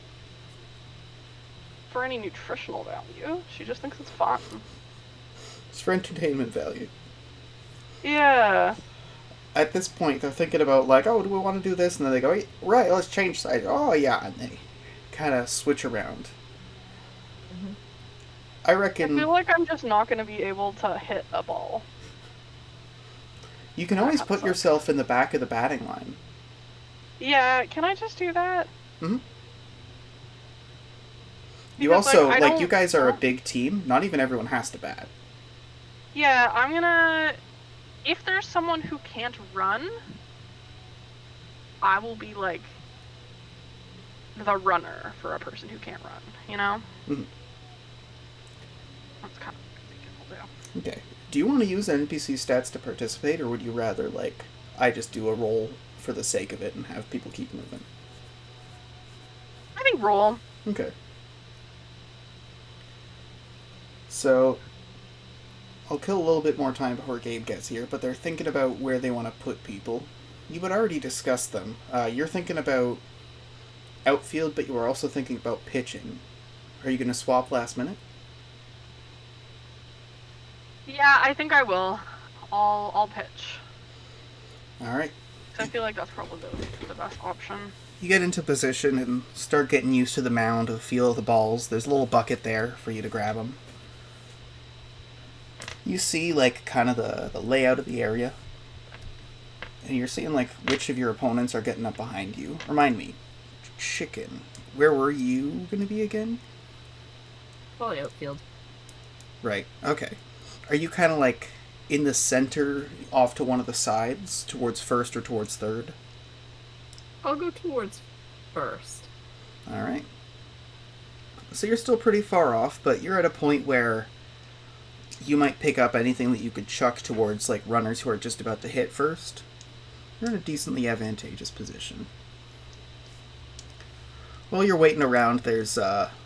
for any nutritional value. She just thinks it's fun. It's for entertainment value. Yeah. At this point, they're thinking about, like, oh, do we want to do this? And then they go, right, let's change sides. Oh, yeah. And they kind of switch around. I reckon... I feel like I'm just not going to be able to hit a ball. You can always put yourself in the back of the batting line. Yeah, can I just do that? You also, like, you guys are a big team. Not even everyone has to bat. Yeah, I'm gonna... If there's someone who can't run, I will be, like, the runner for a person who can't run, you know? That's kind of what I think it'll do. Okay. Do you want to use NPC stats to participate, or would you rather, like, I just do a roll for the sake of it and have people keep moving? I think roll. Okay. So, I'll kill a little bit more time before Gabe gets here, but they're thinking about where they want to put people. You had already discussed them. You're thinking about outfield, but you were also thinking about pitching. Are you going to swap last minute? Yeah, I think I will. I'll pitch. Alright. I feel like that's probably the best option. You get into position and start getting used to the mound, the feel of the balls. There's a little bucket there for you to grab them. You see, like, kind of the layout of the area. And you're seeing, like, which of your opponents are getting up behind you. Remind me, Chicken, where were you going to be again? Probably outfield. Right, okay. Are you kind of, like, in the center, off to one of the sides, towards first or towards third? I'll go towards first. Alright. So you're still pretty far off, but you're at a point where you might pick up anything that you could chuck towards, like, runners who are just about to hit first. You're in a decently advantageous position. While you're waiting around, there's,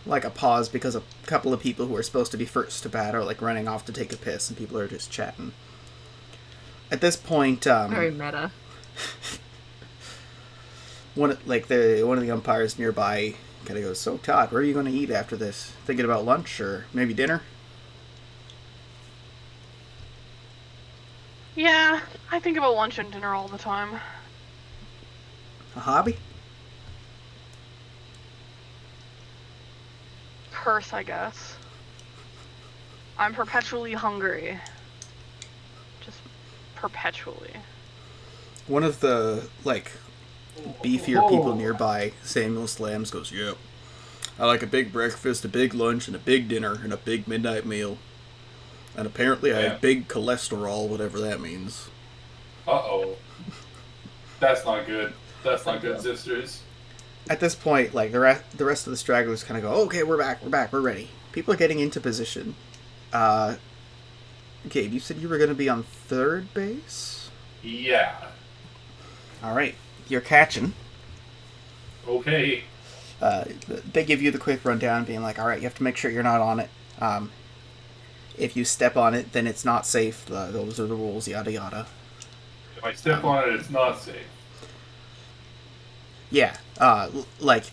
like, a pause because a couple of people who are supposed to be first to bat are, like, running off to take a piss, and people are just chatting. At this point, Very meta. one of the umpires nearby kind of goes, "So, Todd, where are you going to eat after this? Thinking about lunch or maybe dinner?" Yeah, I think about lunch and dinner all the time. A hobby? Curse, I guess. I'm perpetually hungry. Just perpetually. One of the, like, beefier people nearby, Samuel Slams, goes, "Yep. I like a big breakfast, a big lunch, and a big dinner, and a big midnight meal. And apparently I have big cholesterol, whatever that means." Uh-oh. That's not good. That's not good, sisters. At this point, like, the rest of the stragglers kind of go, "Okay, we're back, we're ready." People are getting into position. Gabe, you said you were going to be on third base? Yeah. Alright, you're catching. Okay. They give you the quick rundown, being like, "Alright, you have to make sure you're not on it. If you step on it, then it's not safe. Those are the rules, yada yada." If I step on it, it's not safe. Yeah, but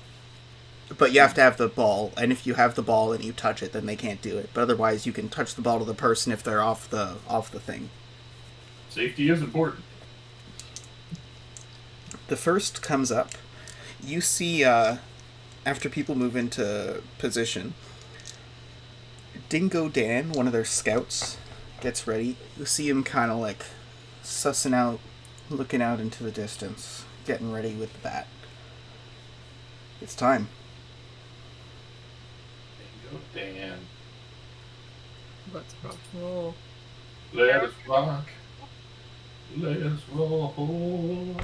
you have to have the ball, and if you have the ball and you touch it, then they can't do it. But otherwise, you can touch the ball to the person if they're off the thing. Safety is important. The first comes up. You see, after people move into position, Dingo Dan, one of their scouts, gets ready. You see him kind of, like, sussing out, looking out into the distance, getting ready with the bat. It's time. Bingo Dan. Let's roll. Let us rock. Let us roll.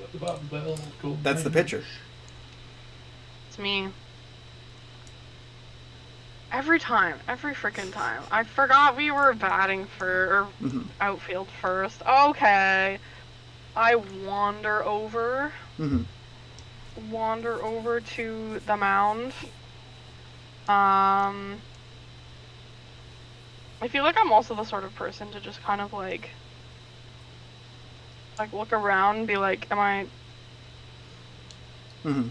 Let the Bobby Bell go. That's the pitcher. It's me. Every freaking time. I forgot we were batting for outfield first. Okay. I wander over to the mound. I feel like I'm also the sort of person to just kind of like look around and be like, am I? Can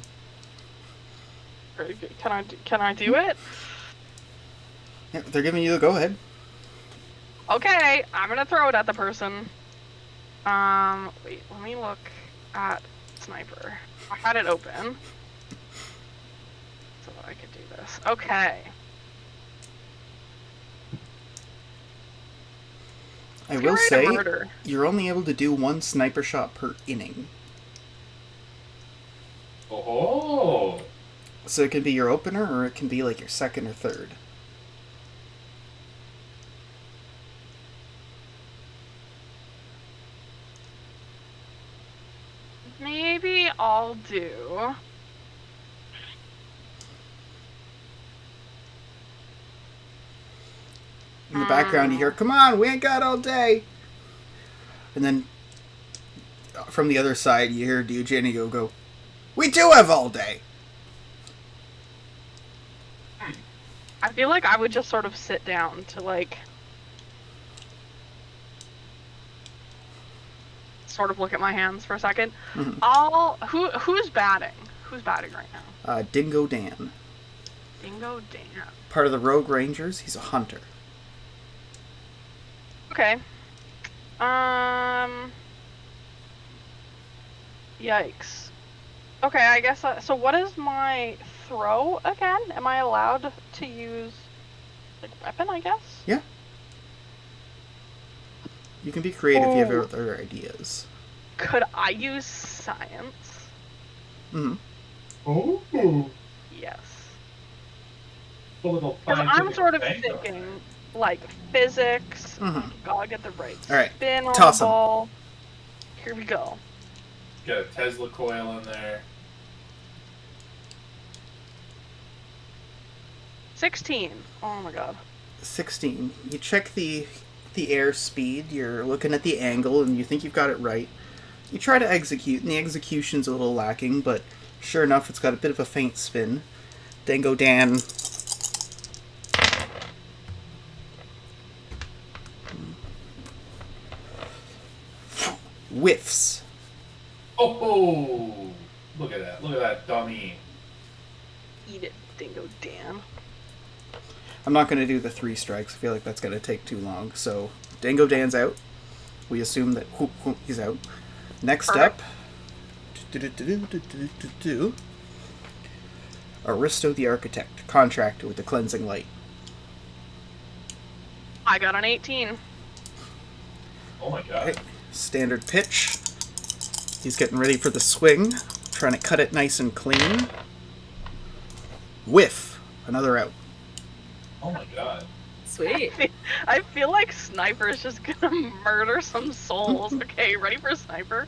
I do it? Yeah, they're giving you the go-ahead. Okay, I'm gonna throw it at the person. Wait, let me look at Sniper. I had it open so that I could do this. Okay. I will say, you're only able to do one sniper shot per inning. Oh. So it can be your opener, or it can be like your second or third. Maybe I'll do. In the background, you hear, "Come on, we ain't got all day." And then from the other side, you hear Diogenio go, "We do have all day." I feel like I would just sort of sit down to like sort of look at my hands for a second. Who's batting? Who's batting right now? Dingo Dan. Dingo Dan. Part of the Rogue Rangers. He's a hunter. Okay. Yikes. Okay, I guess. So what is my throw again? Am I allowed to use like weapon? I guess. Yeah. You can be creative if you have other ideas. Could I use science? Mm-hmm. Oh. Yes. Because I'm sort of thinking, like, physics. Mm-hmm. Gotta get the right All right. spin on Toss the 'em. ball. Here we go. Got a Tesla coil in there. 16. Oh my god. 16. You check the air speed, you're looking at the angle, and you think you've got it right. You try to execute, and the execution's a little lacking, but sure enough, it's got a bit of a faint spin. Dango Dan whiffs. Oh! Look at that. Look at that dummy. Eat it, Dingo Dan. I'm not going to do the 3 strikes. I feel like that's going to take too long. So, Dango Dan's out. We assume that he's out. Next up, Aristo the Architect, contractor with the cleansing light. I got an 18. Oh my god. Okay. Standard pitch. He's getting ready for the swing, trying to cut it nice and clean. Whiff. Another out. Oh my god. Sweet. I feel like Sniper's just gonna murder some souls. Okay, ready for Sniper?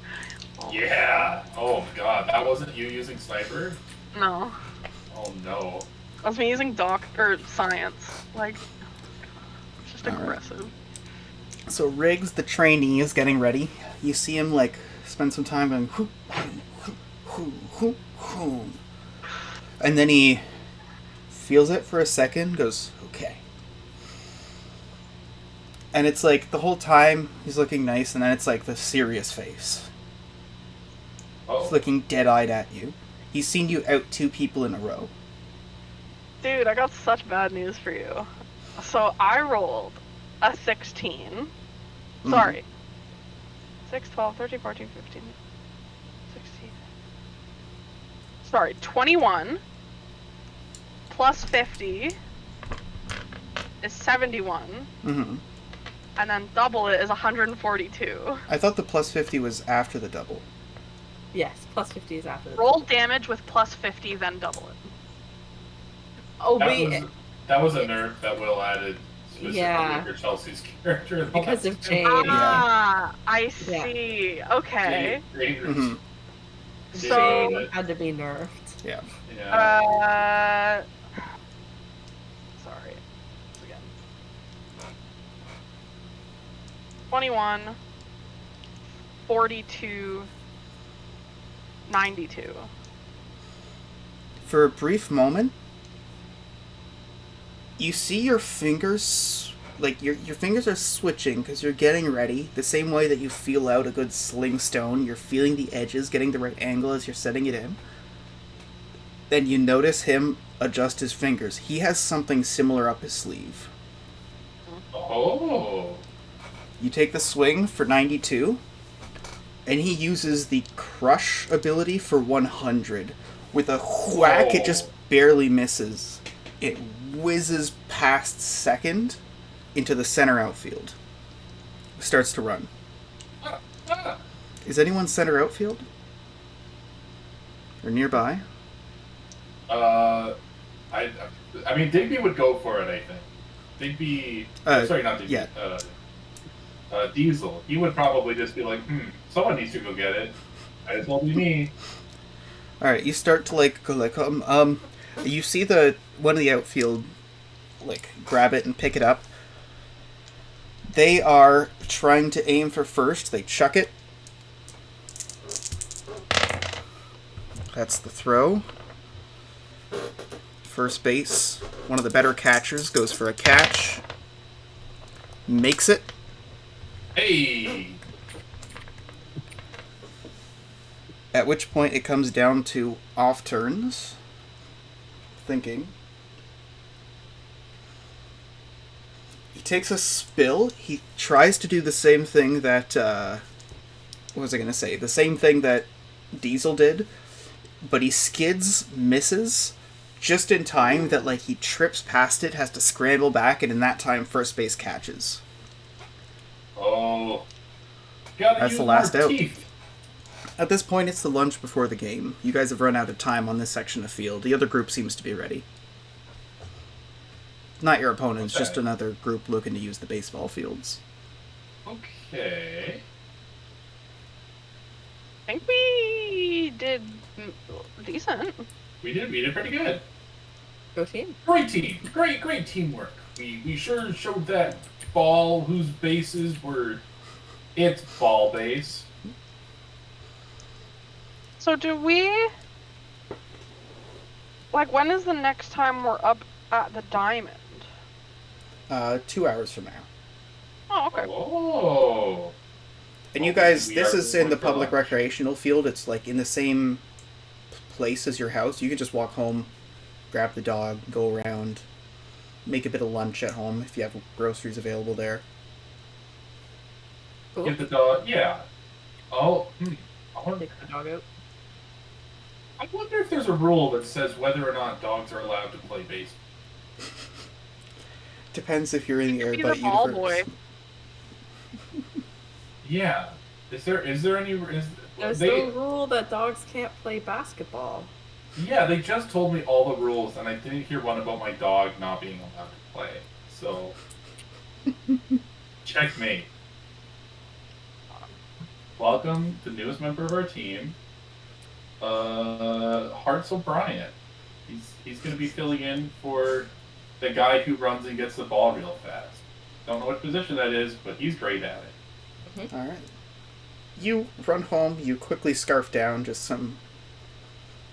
Oh. Yeah. Oh my god. That wasn't you using sniper? No. Oh no. That's me using science. Like, it's just All right. aggressive. So Riggs, the trainee, is getting ready. You see him, like, spend some time going, whoop, whoop, whoop, whoop. And then he feels it for a second, goes, okay. And it's like, the whole time, he's looking nice, and then it's like the serious face. He's looking dead-eyed at you. He's seen you out 2 people in a row. Dude, I got such bad news for you. So I rolled a 16. Sorry. 6, 12, 13, 14, 15, 16. Sorry, 21 plus 50 is 71. Mm-hmm. And then double it is 142. I thought the plus 50 was after the double. Yes, plus 50 is after the Roll damage with plus 50, then double it. Oh, that was a nerf that Will added specifically for Chelsea's character. Because of Jade. Ah, I see. Okay. Jade Mm-hmm. So Jade had to be nerfed. Yeah. Yeah. Sorry. Again. 21, 42, 92. For a brief moment, you see your fingers, like, your fingers are switching because you're getting ready. The same way that you feel out a good sling stone, you're feeling the edges, getting the right angle as you're setting it in. Then you notice him adjust his fingers. He has something similar up his sleeve. Oh. You take the swing for 92, and he uses the crush ability for 100. With a whack, it just barely misses. It whizzes past second into the center outfield. Starts to run. Is anyone center outfield? Or nearby? I mean, Digby would go for it, I think. Digby... sorry, not Digby. Yeah. Diesel. He would probably just be like, someone needs to go get it. Might as well be me. Alright, you start to, like, go like, you see one of the outfield, like, grab it and pick it up. They are trying to aim for first. They chuck it. That's the throw. First base, one of the better catchers goes for a catch. Makes it. Hey! At which point it comes down to off turns. Thinking. He takes a spill. He tries to do the same thing that, what was I going to say? The same thing that Diesel did. But he skids, misses, just in time that, like, he trips past it, has to scramble back, and in that time, first base catches. Oh, gotta That's use the last more out. teeth. At this point, it's the lunch before the game. You guys have run out of time on this section of field. The other group seems to be ready. Not your opponents, Okay. just another group looking to use the baseball fields. Okay. I think we did decent. We did pretty good. Go team. Great team. Great teamwork. We sure showed that ball whose bases were its ball base. So do we... Like, when is the next time we're up at the Diamond? 2 hours from now. Oh, okay. Oh. And you guys, We this are is in the going for public lunch. recreational field. It's like in the same place as your house. You can just walk home, grab the dog, go around, make a bit of lunch at home if you have groceries available there. Cool. Get the dog. Yeah. Oh. Take the dog out. I wonder if there's a rule that says whether or not dogs are allowed to play baseball. Depends if you're in the Be Airbite the ball universe. boy. Yeah. Is there any? There's They, no rule that dogs can't play basketball. yeah, they just told me all the rules, and I didn't hear one about my dog not being allowed to play. So, checkmate. Welcome, the newest member of our team, Hearts O'Brien. He's going to be filling in for the guy who runs and gets the ball real fast. Don't know what position that is, but he's great at it. Alright. You run home, you quickly scarf down just some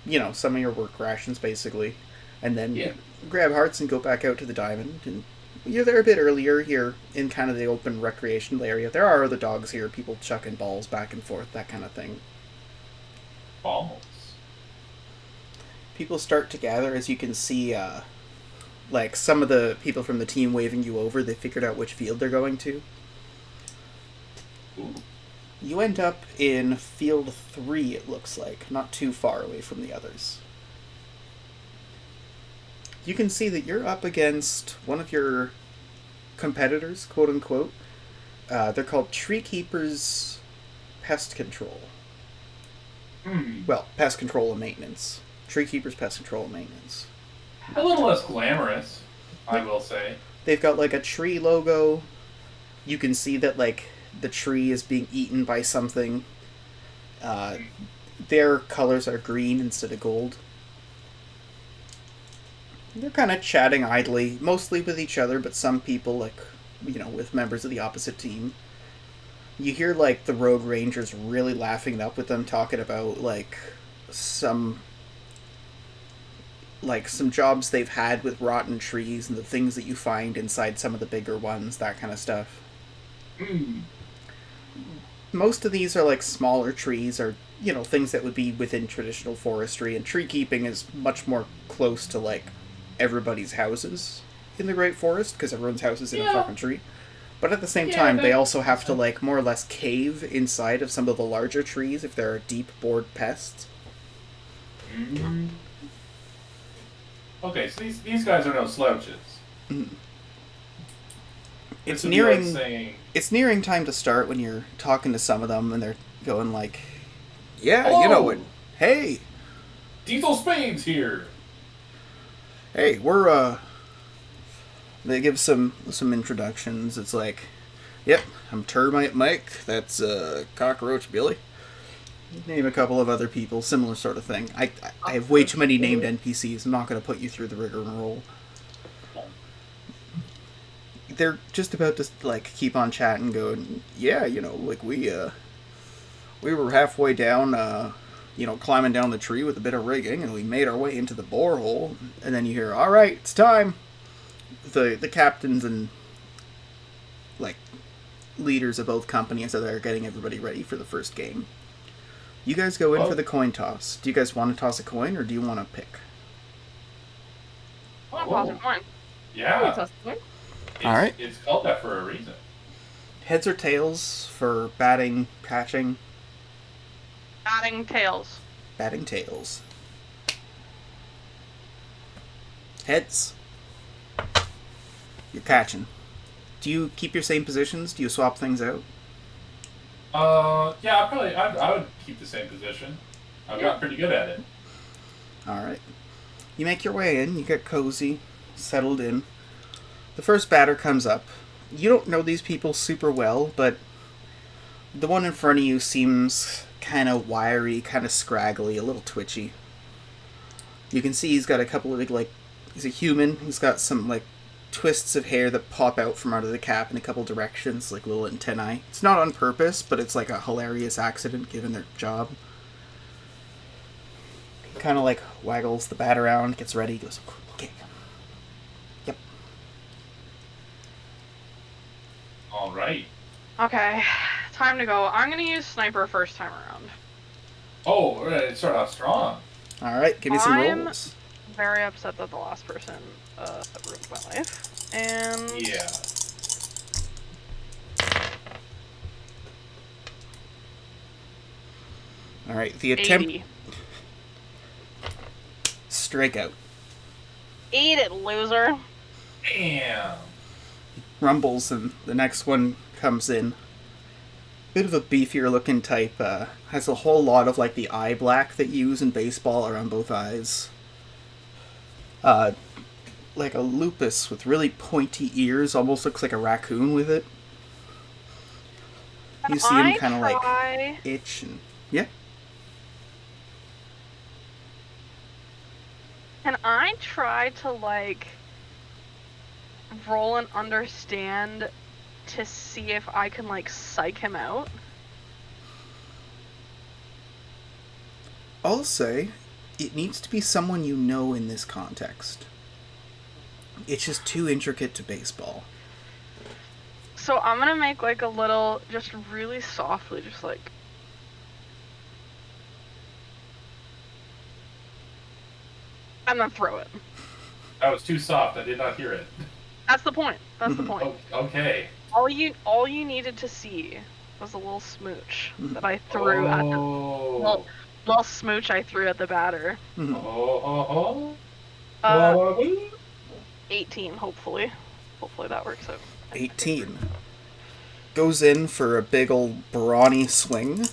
of your work rations, basically. And then Yeah. you grab Hearts and go back out to the Diamond. And you're there a bit earlier. You're in kind of the open recreational area. There are other dogs here, people chucking balls back and forth, that kind of thing. Balls. People start to gather, as you can see, like some of the people from the team waving you over. They figured out which field they're going to. Ooh. You end up in field 3, it looks like, not too far away from the others. You can see that you're up against one of your competitors, quote unquote. They're called Tree Keepers Pest Control. Well, Pest Control and Maintenance. Tree Keepers Pest Control and Maintenance. A little less glamorous, I will say. They've got like a tree logo. You can see that like the tree is being eaten by something. Their colors are green instead of gold. They're kind of chatting idly, mostly with each other, but some people, like, with members of the opposite team. You hear, like, the Rogue Rangers really laughing it up with them, talking about, like, some jobs they've had with rotten trees and the things that you find inside some of the bigger ones, that kind of stuff. Most of these are, like, smaller trees or, things that would be within traditional forestry, and tree keeping is much more close to, like, everybody's houses in the Great Forest, because everyone's house is in a fucking tree. But at the same time, they also have to, like, more or less cave inside of some of the larger trees if there are deep bored pests. Okay, so these guys are no slouches. It's This would be like nearing saying, it's nearing time to start when you're talking to some of them and they're going like, yeah, Hello! hey, Diesel Spades here. hey, we're they give some introductions. It's like, yep, I'm Termite Mike, that's Cockroach Billy. Name a couple of other people, similar sort of thing. I have way too many named NPCs. I'm not going to put you through the rigmarole. They're just about to like keep on chatting, going, yeah, like we were halfway down, climbing down the tree with a bit of rigging, and we made our way into the borehole. And then you hear, all right, it's time. The captains and like leaders of both companies are there getting everybody ready for the first game. You guys go in for the coin toss. Do you guys want to toss a coin, or do you want to pick? Well, positive one. Yeah. All right. It's called that for a reason. Heads or tails for batting, catching? Batting tails. Batting tails. Heads. You're catching. Do you keep your same positions? Do you swap things out? Yeah, I would keep the same position. I've gotten pretty good at it. Alright. You make your way in, you get cozy, settled in. The first batter comes up. You don't know these people super well, but the one in front of you seems kind of wiry, kind of scraggly, a little twitchy. You can see he's got a couple of, like, he's a human. He's got some, like, twists of hair that pop out from under the cap in a couple directions, like little antennae. It's not on purpose, but it's like a hilarious accident given their job. Kind of like waggles the bat around, gets ready, goes, okay. Yep. All right. Okay, time to go. I'm gonna use sniper first time around. Oh, all right. Start off strong. Alright, give me some rolls. Very upset that the last person ruined my life. And Yeah. Alright, the attempt... 80. Strikeout. Eat it, loser. Damn. Rumbles, and the next one comes in. Bit of a beefier looking type, has a whole lot of like the eye black that you use in baseball around both eyes. Like a lupus with really pointy ears, almost looks like a raccoon with it. You see him kind of like itch and yeah. Can I try to like roll and understand to see if I can like psych him out? I'll say it needs to be someone you know in this context. It's just too intricate to baseball. So I'm gonna make like a little, just really softly, just like. I'm gonna throw it. That was too soft. I did not hear it. That's the point. That's the point. Okay. All you needed to see was a little smooch that I threw at the little smooch I threw at the batter. Oh. 18, hopefully. Hopefully that works out. 18. Goes in for a big old brawny swing.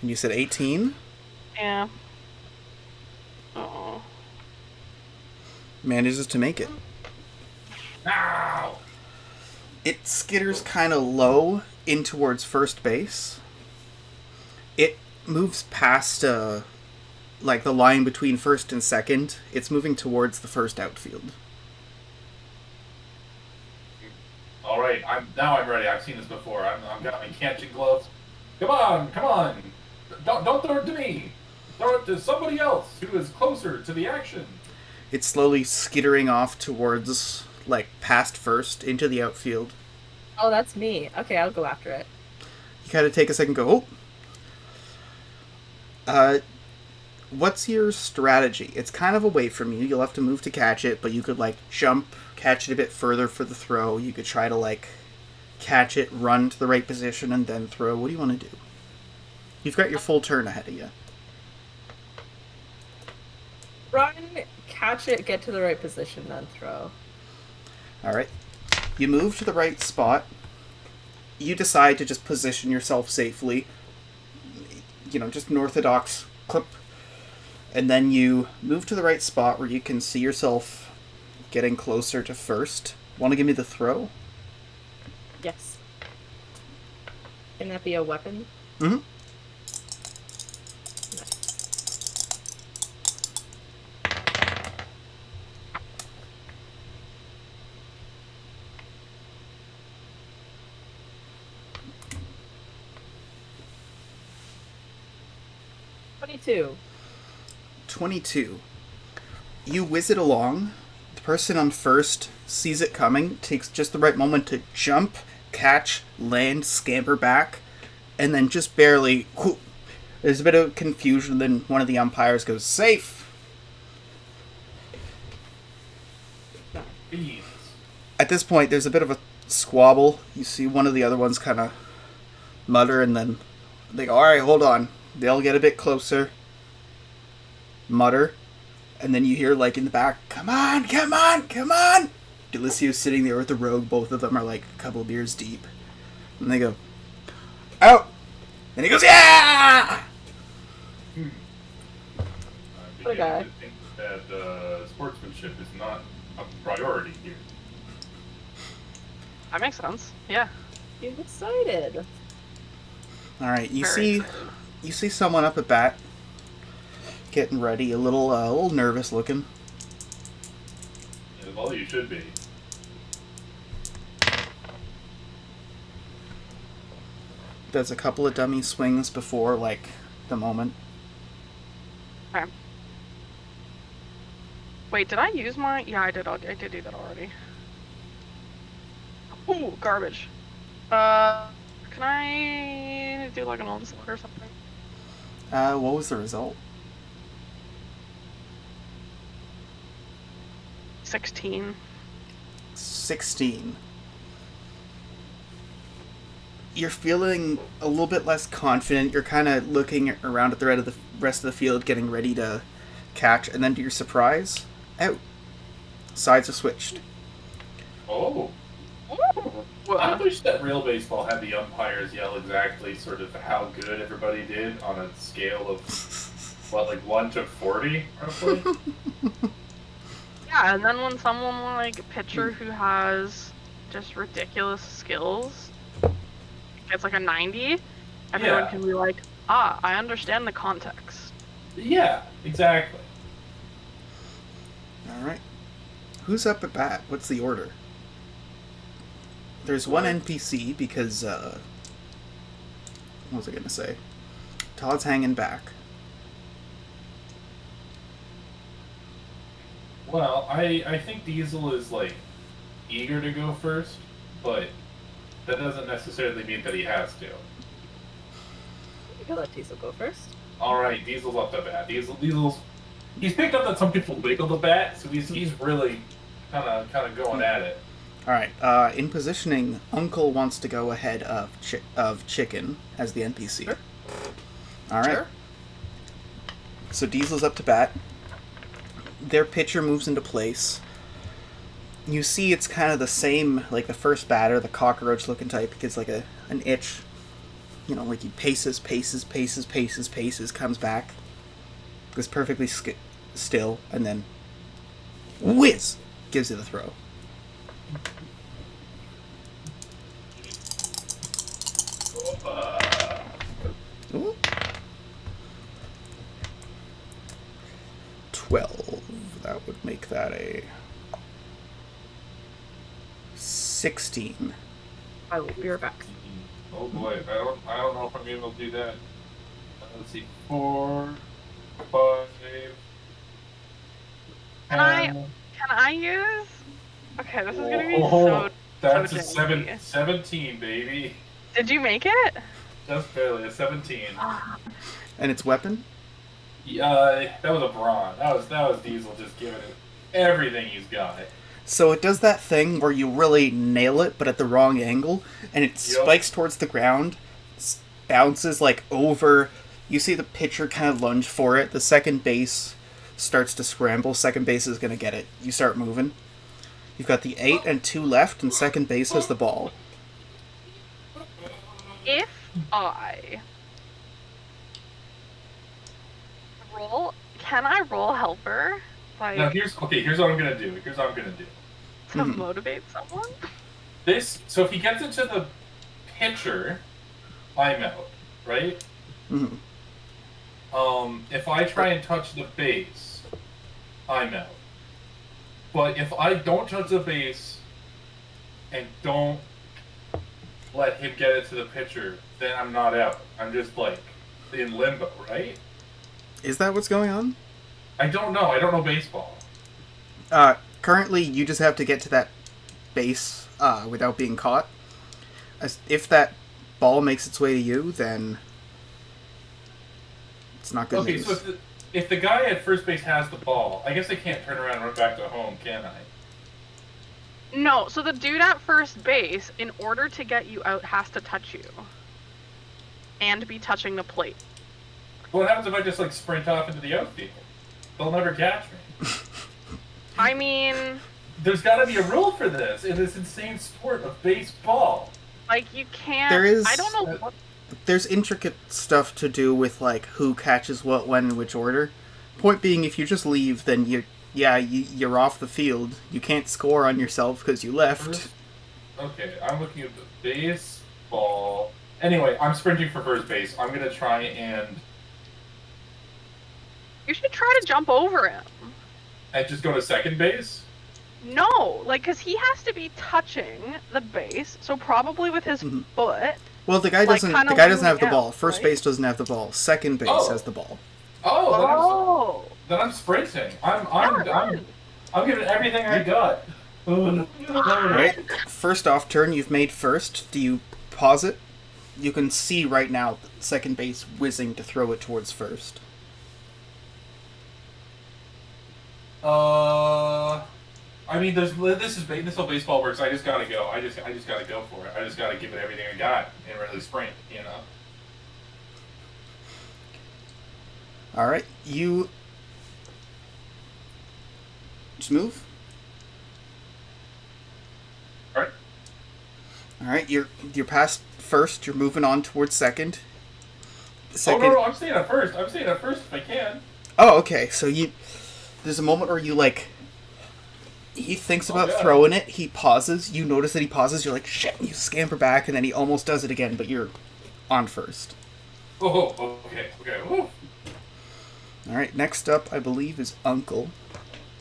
And you said 18? Yeah. Oh. Manages to make it. Ow! It skitters kind of low in towards first base. It moves past, like the line between first and second. It's moving towards the first outfield. All right. I'm ready. I've seen this before. I've got my catching gloves. Come on! Don't throw it to me. Throw it to somebody else who is closer to the action. It's slowly skittering off towards, like, past first into the outfield. Oh, that's me. Okay, I'll go after it. You kind of take a second, go, oh. What's your strategy? It's kind of away from you. You'll have to move to catch it, but you could, like, jump, catch it a bit further for the throw. You could try to, like, catch it, run to the right position, and then throw. What do you want to do? You've got your full turn ahead of you. Run, catch it, get to the right position, then throw. Alright. You move to the right spot. You decide to just position yourself safely. You know, just an orthodox clip. And then you move to the right spot where you can see yourself getting closer to first. Want to give me the throw? Yes. Can that be a weapon? Mm-hmm. 22. You whiz it along. The person on first sees it coming, takes just the right moment to jump, catch, land, scamper back, and then just barely... Whoop, there's a bit of confusion, then one of the umpires goes, safe! Jeez. At this point, there's a bit of a squabble. You see one of the other ones kind of mutter, and then they go, alright, hold on. They'll get a bit closer. Mutter. And then you hear, like, in the back, come on, come on, come on! Delicio's sitting there with the rogue. Both of them are, like, a couple beers deep. And they go, out! And he goes, yeah! I begin to think that sportsmanship is not a priority here. That makes sense. Yeah. He's excited. Alright, you Very see someone up at bat, getting ready, a little nervous looking. Yeah, well, you should be. Does a couple of dummy swings before, like, the moment. Okay. Wait, did I use my... Yeah, I did. I did do that already. Ooh, garbage. Can I do like an old slot or something? What was the result? 16. 16. You're feeling a little bit less confident. You're kind of looking around at the rest of the field, getting ready to catch, and then to your surprise, out. Sides are switched. Oh. I wish that real baseball had the umpires yell exactly sort of how good everybody did on a scale of, what, like 1 to 40, roughly? Yeah, and then when someone like a pitcher who has just ridiculous skills gets like a 90, everyone can be like, I understand the context. Yeah, exactly. Alright. Who's up at bat? What's the order? There's one NPC because, what was I gonna say? Todd's hanging back. Well, I think Diesel is, like, eager to go first, but that doesn't necessarily mean that he has to. You can let Diesel go first. Alright, Diesel's up the bat. Diesel's... He's picked up that some people wiggle the bat, so he's really kind of going at it. Alright, in positioning, Uncle wants to go ahead of Chicken as the NPC. Sure. Alright. Sure. So Diesel's up to bat. Their pitcher moves into place. You see it's kind of the same, like the first batter, the cockroach-looking type, gets like an itch. You know, like he paces, comes back, goes perfectly still, and then whiz! Gives you the throw. Ooh. 12. That would make that a 16. I will be right back. Oh boy, I don't know if I'm able to do that. Let's see, 4, 5. Can I use? Okay, this is gonna be so. That's so a janky. 17, baby. Did you make it? Just barely a 17. And its weapon? That was a brawn. That was Diesel just giving it everything he's got. So it does that thing where you really nail it, but at the wrong angle, and it spikes towards the ground, bounces like over. You see the pitcher kind of lunge for it. The second base starts to scramble. Second base is going to get it. You start moving. You've got the 8 and 2 left, and second base has the ball. If I roll, can I roll helper? Like, Now here's what I'm gonna do. to motivate someone? So if he gets into the pitcher, I'm out, right? Mm-hmm. If I try and touch the base, I'm out. But if I don't touch the base and don't let him get it to the pitcher, then I'm not out. I'm just like in limbo, right? Is that what's going on? I don't know. I don't know baseball. Currently, you just have to get to that base without being caught. If that ball makes its way to you, then it's not good news. Okay, so if the guy at first base has the ball, I guess I can't turn around and run back to home, can I? No, so the dude at first base, in order to get you out, has to touch you. And be touching the plate. What happens if I just like sprint off into the outfield? they'll never catch me. I mean, there's got to be a rule for this in this insane sport of baseball. Like, you can't. There is. I don't know what. There's intricate stuff to do with like who catches what, when, in which order. Point being, if you just leave, then you're off the field. You can't score on yourself because you left. Okay, I'm looking at the baseball. Anyway, I'm sprinting for first base. I'm gonna try and. You should try to jump over him. And just go to second base? No, like, because he has to be touching the base, so probably with his foot. Well, the guy doesn't. Like, the guy doesn't have the ball. out, First right? base doesn't have the ball. Second base has the ball. Then I'm sprinting. I'm giving everything I got. Right. First off turn, you've made first. Do you pause it? You can see right now second base whizzing to throw it towards first. I mean, this is how baseball works. I just gotta go. I just gotta go for it. I just gotta give it everything I got and really sprint. You know. All right, you just move. All right. All right, you're past first. You're moving on towards second. Oh no, I'm staying at first. I'm staying at first if I can. Oh, okay. So there's a moment where you like. He thinks about throwing it. He pauses. You notice that he pauses. You're like, shit. You scamper back, and then he almost does it again, but you're on first. Oh, okay. Woo. All right. Next up, I believe, is Uncle.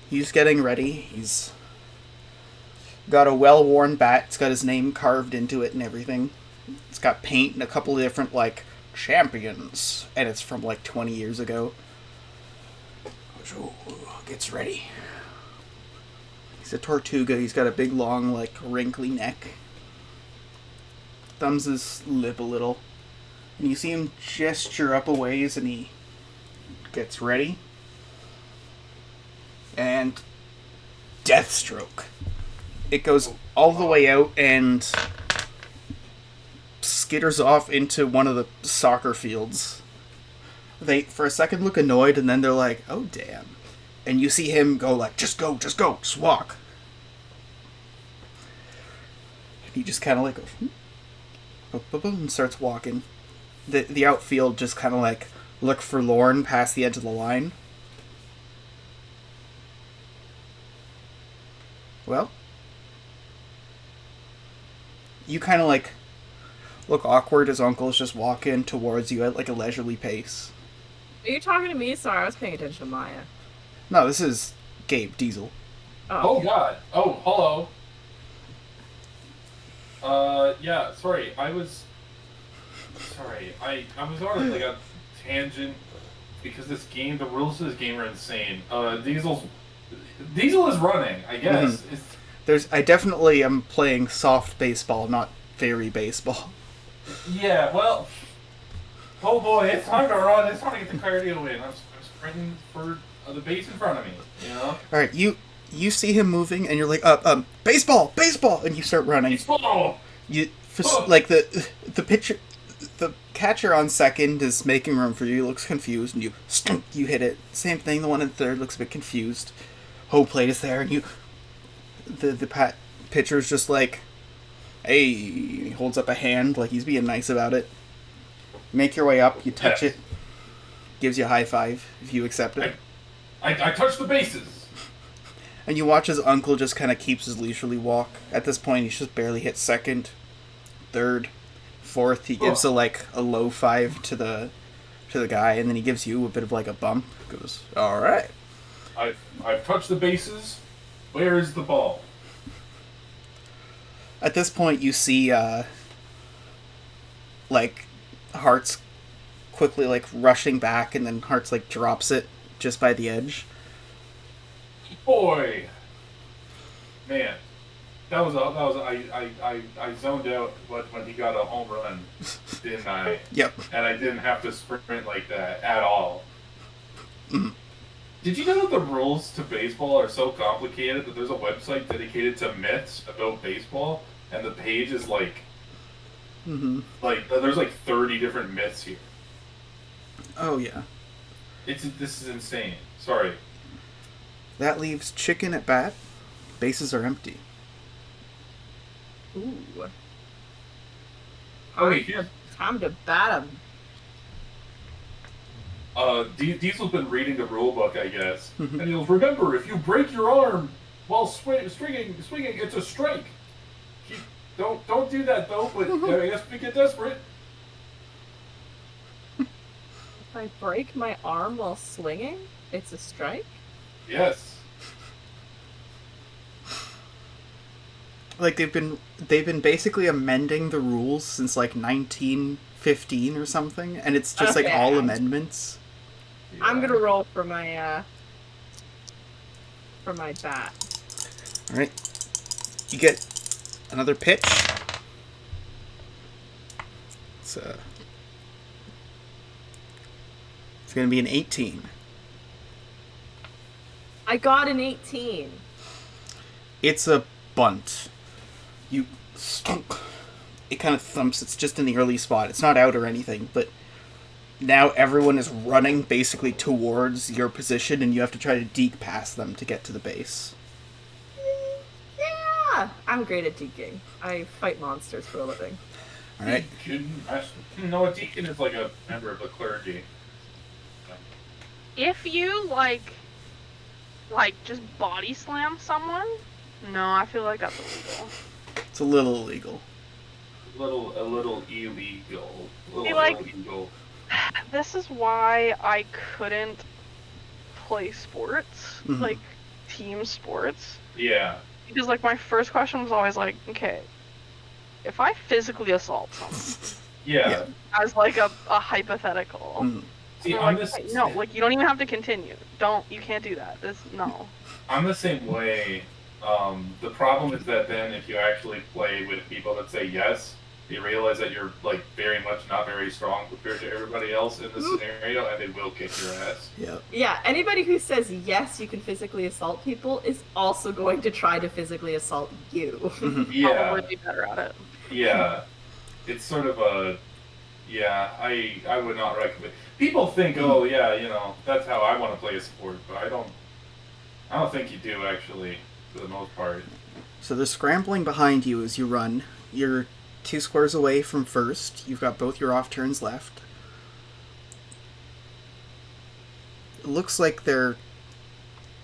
He's getting ready. He's got a well-worn bat. It's got his name carved into it and everything. It's got paint and a couple of different like champions, and it's from like 20 years ago. So, gets ready. He's a Tortuga. He's got a big, long, like, wrinkly neck. Thumbs his lip a little. And you see him gesture up a ways, and he gets ready. And Deathstroke. It goes all the way out and skitters off into one of the soccer fields. They, for a second, look annoyed, and then they're like, oh, damn. And you see him go like, just go, just walk. And he just kind of like goes, and starts walking. The outfield just kind of like look forlorn past the edge of the line. Well, you kind of like look awkward as Uncle's just walking towards you at like a leisurely pace. Are you talking to me? Sorry, I was paying attention to Maya. No, this is Gabe Diesel. Oh God. Oh, hello. Yeah, sorry. I was on like a tangent because this game, the rules of this game are insane. Diesel is running, I guess. Mm-hmm. I definitely am playing soft baseball, not fairy baseball. Yeah, well, oh boy, it's time to run. It's time to get the cardio in. I'm sprinting for the base in front of me, you know? All right, you see him moving, and you're like, baseball, and you start running. Baseball. Like the pitcher, the catcher on second is making room for you. He looks confused, and you hit it. Same thing. The one in third looks a bit confused. Home plate is there, and the pitcher's just like, hey, he holds up a hand like he's being nice about it. Make your way up. You touch it. Gives you a high five if you accept it. I touched the bases. And you watch as Uncle just kind of keeps his leisurely walk. At this point, he's just barely hit second, third, fourth. He gives a low five to the guy, and then he gives you a bit of like a bump. Goes, all right. I've touched the bases. Where is the ball? At this point, you see like Hearts quickly like rushing back, and then Hearts like drops it just by the edge. Boy, man, I zoned out when he got a home run, didn't I? Yep. And I didn't have to sprint like that at all. Mm-hmm. Did you know that the rules to baseball are so complicated that there's a website dedicated to myths about baseball, and the page is like there's like 30 different myths here. Oh yeah. This is insane. Sorry. That leaves chicken at bat. Bases are empty. Ooh. Okay. Time to bat him. Diesel's been reading the rule book, I guess. And he'll remember, if you break your arm while swinging, it's a strike. Don't do that, though, but I guess we get desperate. If I break my arm while swinging, it's a strike? Yes. Like, they've been basically amending the rules since, like, 1915 or something, and it's just, like, all amendments. Yeah. I'm gonna roll for my bat. Alright. You get another pitch. It's gonna be an 18. I got an 18. It's a bunt. It kind of thumps. It's just in the early spot. It's not out or anything, but now everyone is running basically towards your position, and you have to try to deke past them to get to the base. Yeah! I'm great at deking. I fight monsters for a living. Alright. No, a deacon is like a member of the clergy. If you, like just body slam someone, no, I feel like that's illegal. It's a little illegal. A little illegal. Illegal. This is why I couldn't play sports, like team sports. Yeah. Because, like, my first question was always like, okay, if I physically assault someone, Yeah. as like a hypothetical, See, like, no, like, you don't even have to continue. You can't do that. No. I'm the same way. The problem is that then if you actually play with people that say yes, you realize that you're, like, very much not very strong compared to everybody else in the scenario, and they will kick your ass. Yep. Yeah, anybody who says yes, you can physically assault people is also going to try to physically assault you. Yeah. Probably be better at it. Yeah. It's sort of a... Yeah, I would not recommend... People think, oh, yeah, you know, that's how I want to play a sport, but I don't think you do, actually, for the most part. So they're scrambling behind you as you run. You're 2 squares away from first. You've got both your off turns left. It looks like they're...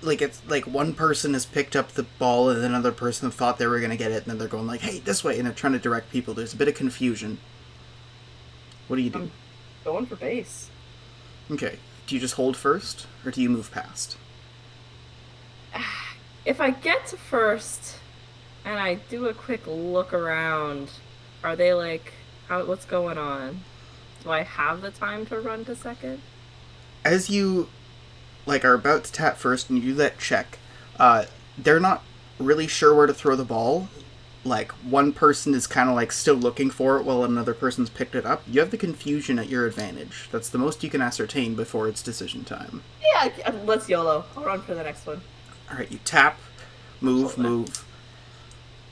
Like, it's like one person has picked up the ball and another person thought they were going to get it, and then they're going like, hey, this way, and they're trying to direct people. There's a bit of confusion. What do you do? I'm going for base. Okay. Do you just hold first, or do you move past? If I get to first, and I do a quick look around, are they like, what's going on? Do I have the time to run to second? As you, like, are about to tap first and you do that check, they're not really sure where to throw the ball. Like, one person is kind of, like, still looking for it while another person's picked it up. You have the confusion at your advantage. That's the most you can ascertain before it's decision time. Yeah, let's YOLO. I'll run for the next one. Alright, you tap, move.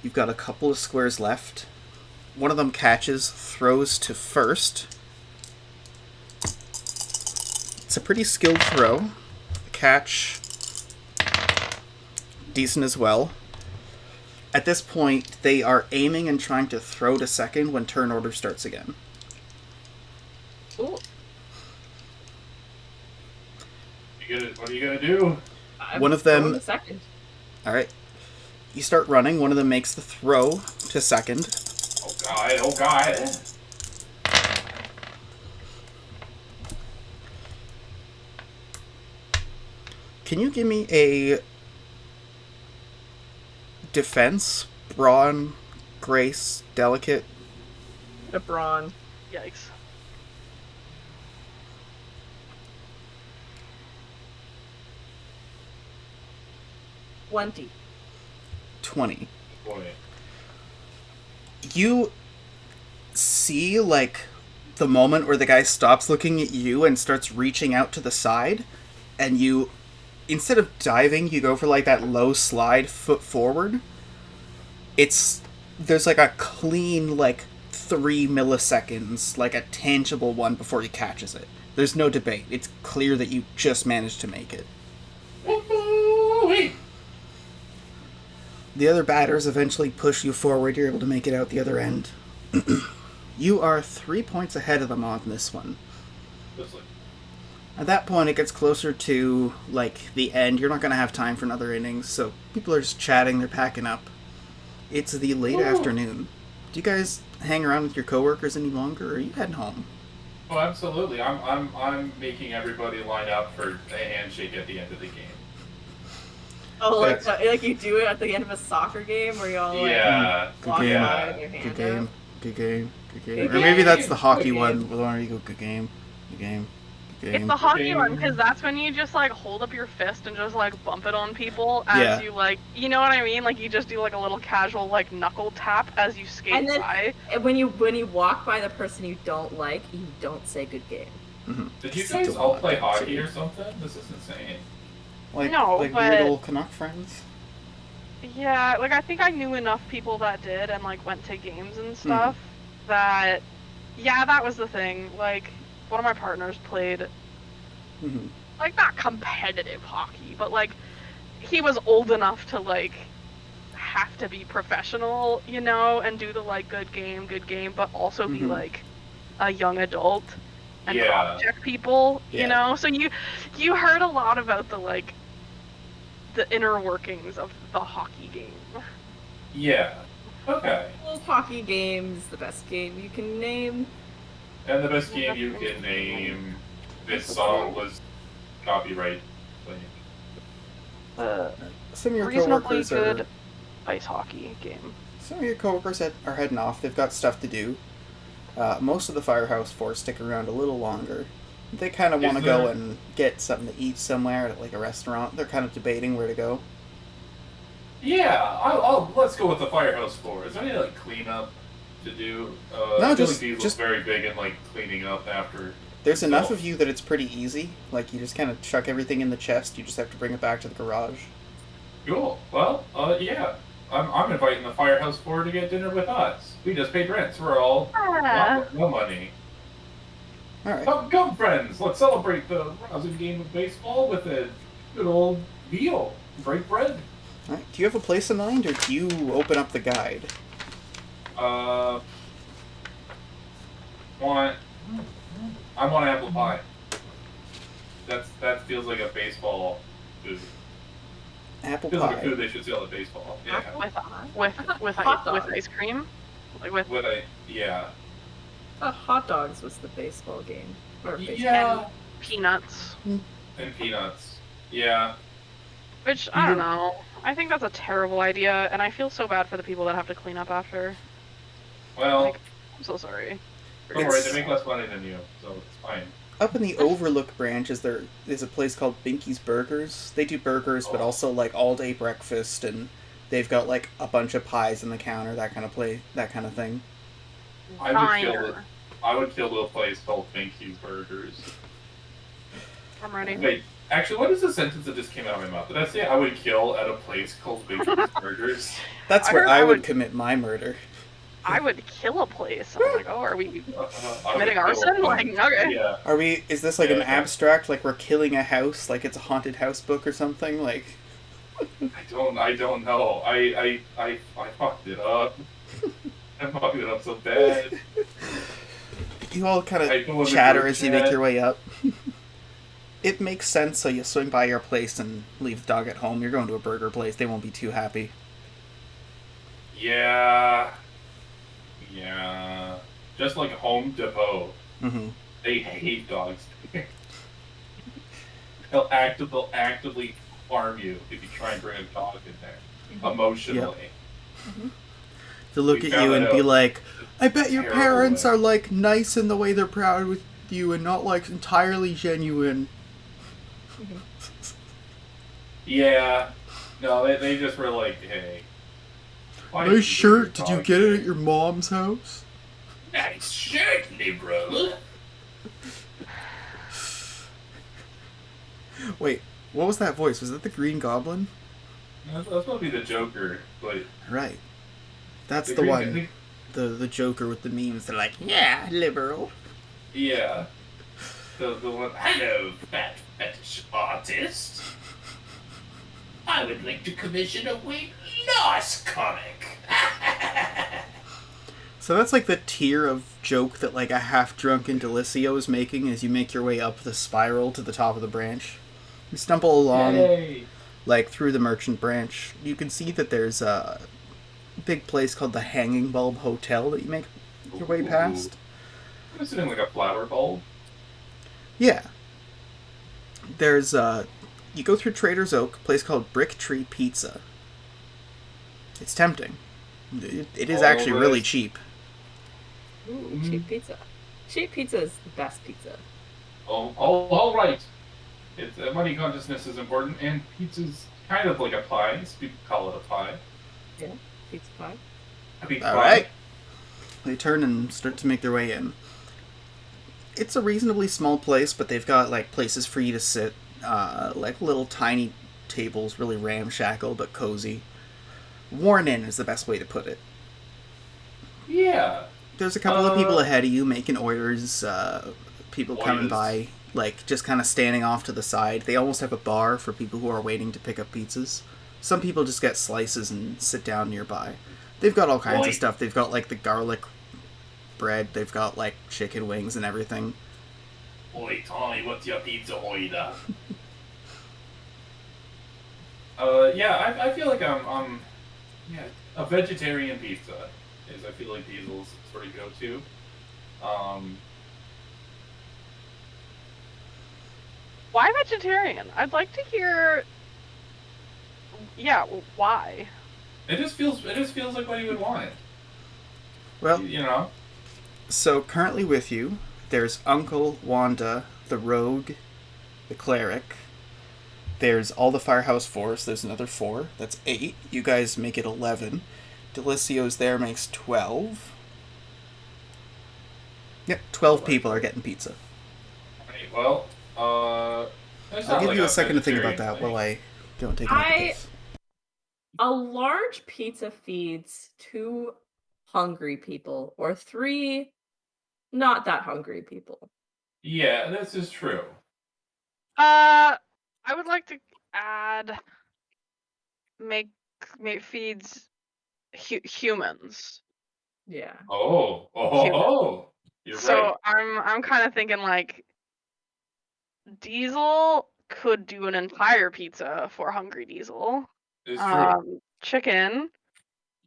You've got a couple of squares left. One of them catches, throws to first. It's a pretty skilled throw. Catch, decent as well. At this point, they are aiming and trying to throw to second when turn order starts again. Ooh. What are you gonna do? One of them... Going to second. Alright. You start running, one of them makes the throw to second. Oh god. Can you give me a defense, brawn, grace, delicate? A brawn. Yikes. Plenty. 20. Boy. You see, like, the moment where the guy stops looking at you and starts reaching out to the side, and you, instead of diving, you go for, like, that low slide foot forward. There's, like, a clean, like, 3 milliseconds, like a tangible one, before he catches it. There's no debate. It's clear that you just managed to make it. The other batters eventually push you forward. You're able to make it out the other end. You are 3 points ahead of them on this one. At that point, it gets closer to, like, the end. You're not going to have time for another innings, so people are just chatting, they're packing up. It's the late afternoon. Do you guys hang around with your coworkers any longer, or are you heading home? Oh, absolutely. I'm making everybody line up for a handshake at the end of the game. Oh, like you do it at the end of a soccer game where you all walk by with your hand Good game. out? Good game. Good game. Good Or maybe that's the game. hockey Good one. game. The one where you go, good game. Good game. Good game. It's the hockey one, because that's when you just, like, hold up your fist and just, like, bump it on people as you, like, you know what I mean? Like, you just do, like, a little casual, like, knuckle tap as you skate And then by. when you walk by the person you don't like, you don't say good game. Mm-hmm. Did you guys all play hockey or something? This is insane. No, like but- weird old Canuck friends? Yeah, like, I think I knew enough people that did and, like, went to games and stuff that, yeah, that was the thing. Like, one of my partners played, Mm-hmm. like, not competitive hockey, but, like, he was old enough to, like, have to be professional, you know, and do the, like, good game, but also be, like, a young adult and check people, you know? So you heard a lot about the, like, the inner workings of the hockey game. Yeah. Okay. Old hockey game's the best game you can name. And the best game you can name. This song was copyright claimed. Some of your Reasonably coworkers good are. ice hockey game. Some of your coworkers are heading off. They've got stuff to do. Most of the Firehouse Four stick around a little longer. They kind of want to go and get something to eat somewhere, at like a restaurant. They're kind of debating where to go. Yeah, let's go with the Firehouse 4. Is there any, like, cleanup to do? No, I feel just- like Diesel's just- very big in, like, cleaning up after. There's enough of you that it's pretty easy. Like, you just kind of chuck everything in the chest. You just have to bring it back to the garage. Cool. Well, yeah. I'm inviting the Firehouse 4 to get dinner with us. We just paid rent, so we're all no money. All right. Come, friends. Let's celebrate the rousing game of baseball with a good old meal. Break bread. All right. Do you have a place in mind, or do you open up the guide? I want apple pie. That feels like a baseball food. Apple Feels like a pie. food they should sell at baseball. Yeah. With Hot dog. ice cream, like with Hot dogs was the baseball game. Or Yeah. peanuts. And peanuts. Yeah. Which I don't know. I think that's a terrible idea, and I feel so bad for the people that have to clean up after. Well, Like, I'm so sorry. don't worry, they make less money than you, so it's fine. Up in the Overlook branch is a place called Binky's Burgers. They do burgers, but also like all day breakfast, and they've got like a bunch of pies on the counter, that kind of thing. I would kill a place called Binky's Burgers. I'm ready. Wait, actually, what is the sentence that just came out of my mouth? Did I say I would kill at a place called Binky's Burgers? That's I where heard I I would would- commit my murder. I would kill a place. I'm like, oh, are we I would committing kill a arson? Like, place. okay. Yeah. Is this like an Yeah. abstract, like we're killing a house, like it's a haunted house book or something? Like, I don't know. I fucked it up. I fucked it up so bad. you all kind I go in of the chatter group as you make chat. your way up. It makes sense, so you swing by your place and leave the dog at home. You're going to a burger place, they won't be too happy. Yeah. Just like Home Depot. Mm-hmm. They hate dogs. They'll actively harm you if you try and bring a dog in there. Emotionally. To look We at found you that and be out like, I bet your terrible parents way. are like nice in the way they're proud with you and not like entirely genuine. Yeah. No, they just were like, hey. why Nice did you shirt, bring did you dog get here? it at your mom's house? Nice shirt, me brother. Wait, what was that voice? Was that the Green Goblin? That's supposed to be the Joker, but Right. That's the Green, one. the Joker with the memes. They're like, yeah, liberal. Yeah. The one, hello, fat fetish artist. I would like to commission a weight loss comic. So that's like the tier of joke that like a half-drunken Delicio is making as you make your way up the spiral to the top of the branch. You stumble along, like, through the merchant branch. You can see that there's a big place called the Hanging Bulb Hotel that you make your way past. Is it in like a flower bulb? Yeah. There's, you go through Trader's Oak, a place called Brick Tree Pizza. It's tempting. It is actually really cheap. Ooh, cheap pizza. Cheap pizza is the best pizza. All right. It's money consciousness is important, and pizza's kind of like a pie. So people call it a pie. Yeah, pizza pie. All right. They turn and start to make their way in. It's a reasonably small place, but they've got like places for you to sit, like little tiny tables, really ramshackle but cozy. Worn in is the best way to put it. Yeah. There's a couple of people ahead of you making orders, people coming by, like, just kind of standing off to the side. They almost have a bar for people who are waiting to pick up pizzas. Some people just get slices and sit down nearby. They've got all kinds of stuff. They've got, like, the garlic bread. They've got, like, chicken wings and everything. Oi, Tommy, what's your pizza order? I feel like I'm a vegetarian pizza is, I feel like, Diesel's sort of go-to. Why vegetarian? I'd like to hear. Yeah, why? It just feels like what you would want. Well, you know. So currently with you, there's Uncle, Wanda, the Rogue, the Cleric. There's all the Firehouse Force. There's another 4. That's 8. You guys make it 11. Delicio's there makes 12. Yep, 12 people are getting pizza. Right, well, I'll give you a second to think about that while I don't take it. A large pizza feeds 2 hungry people, or 3 not that hungry people. Yeah, this is true. I would like to add make feeds humans. Yeah. You're so right. I'm kind of thinking like Diesel could do an entire pizza for hungry Diesel. It's true. Chicken,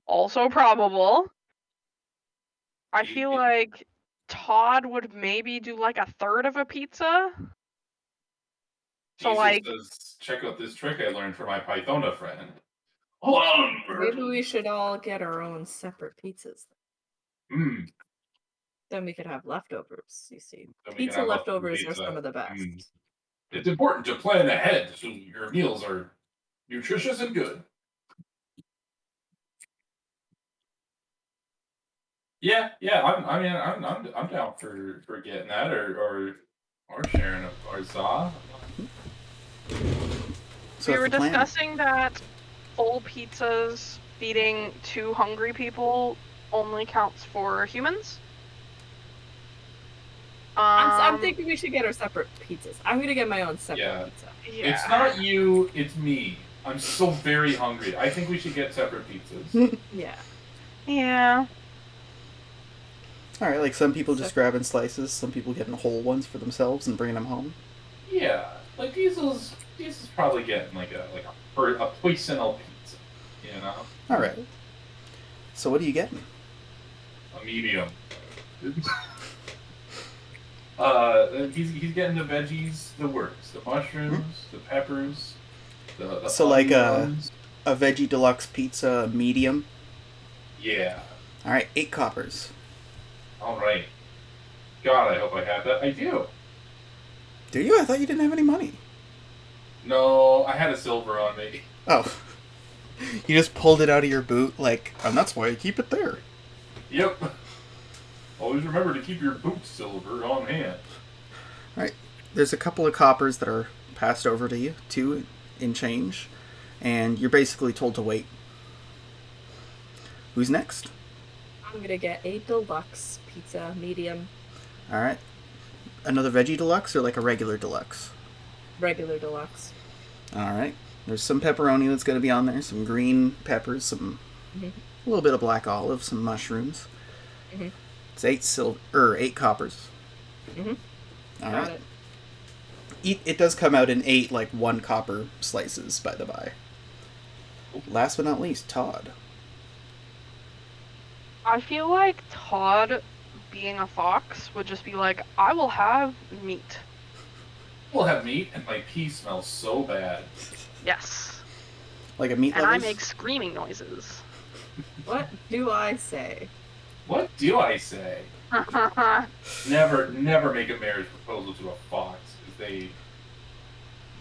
also probable. I feel like Todd would maybe do like a third of a pizza. So Jesus like, says, check out this trick I learned from my Pythona friend. Maybe we should all get our own separate pizzas. Then we could have leftovers, you see. Pizza leftovers are some of the best. It's important to plan ahead so your meals are nutritious and good. Yeah, I'm down for getting that or sharing our za. So we were discussing that full pizzas feeding 2 hungry people only counts for humans. I'm thinking we should get our separate pizzas. I'm gonna get my own separate pizza. Yeah. It's not you, it's me. I'm so very hungry. I think we should get separate pizzas. Yeah. Alright, like some people just grabbing slices, some people getting whole ones for themselves and bringing them home. Yeah, like Diesel's probably getting like a poisonal pizza, you know? Alright. So what are you getting? A medium. He's getting the veggies, the works, the mushrooms, the peppers, the so like a veggie deluxe pizza medium? Yeah. Alright, 8 coppers. Alright. God, I hope I have that. I do. Do you? I thought you didn't have any money. No, I had a silver on me. Oh. You just pulled it out of your boot, like, and that's why I keep it there. Yep. Always remember to keep your boot silver on hand. Alright. There's a couple of coppers that are passed over to you, 2 in change, and you're basically told to wait. Who's next? I'm gonna get a deluxe pizza, medium, All right. Another veggie deluxe or like a regular deluxe? regular deluxe. All right. There's some pepperoni that's going to be on there, some green peppers, some Mm-hmm. a little bit of black olive, some mushrooms. Mm-hmm. It's 8 coppers. Mm-hmm. All Got right. it. It does come out in 8 like 1 copper slices, by the by. Last but not least, Todd. I feel like Todd, being a fox, would just be like, I will have meat. We'll have meat, and my pee smells so bad. Yes. Like a meat And I lovers? make screaming noises. What do I say? What do I say? Never make a marriage proposal to a fox, because they...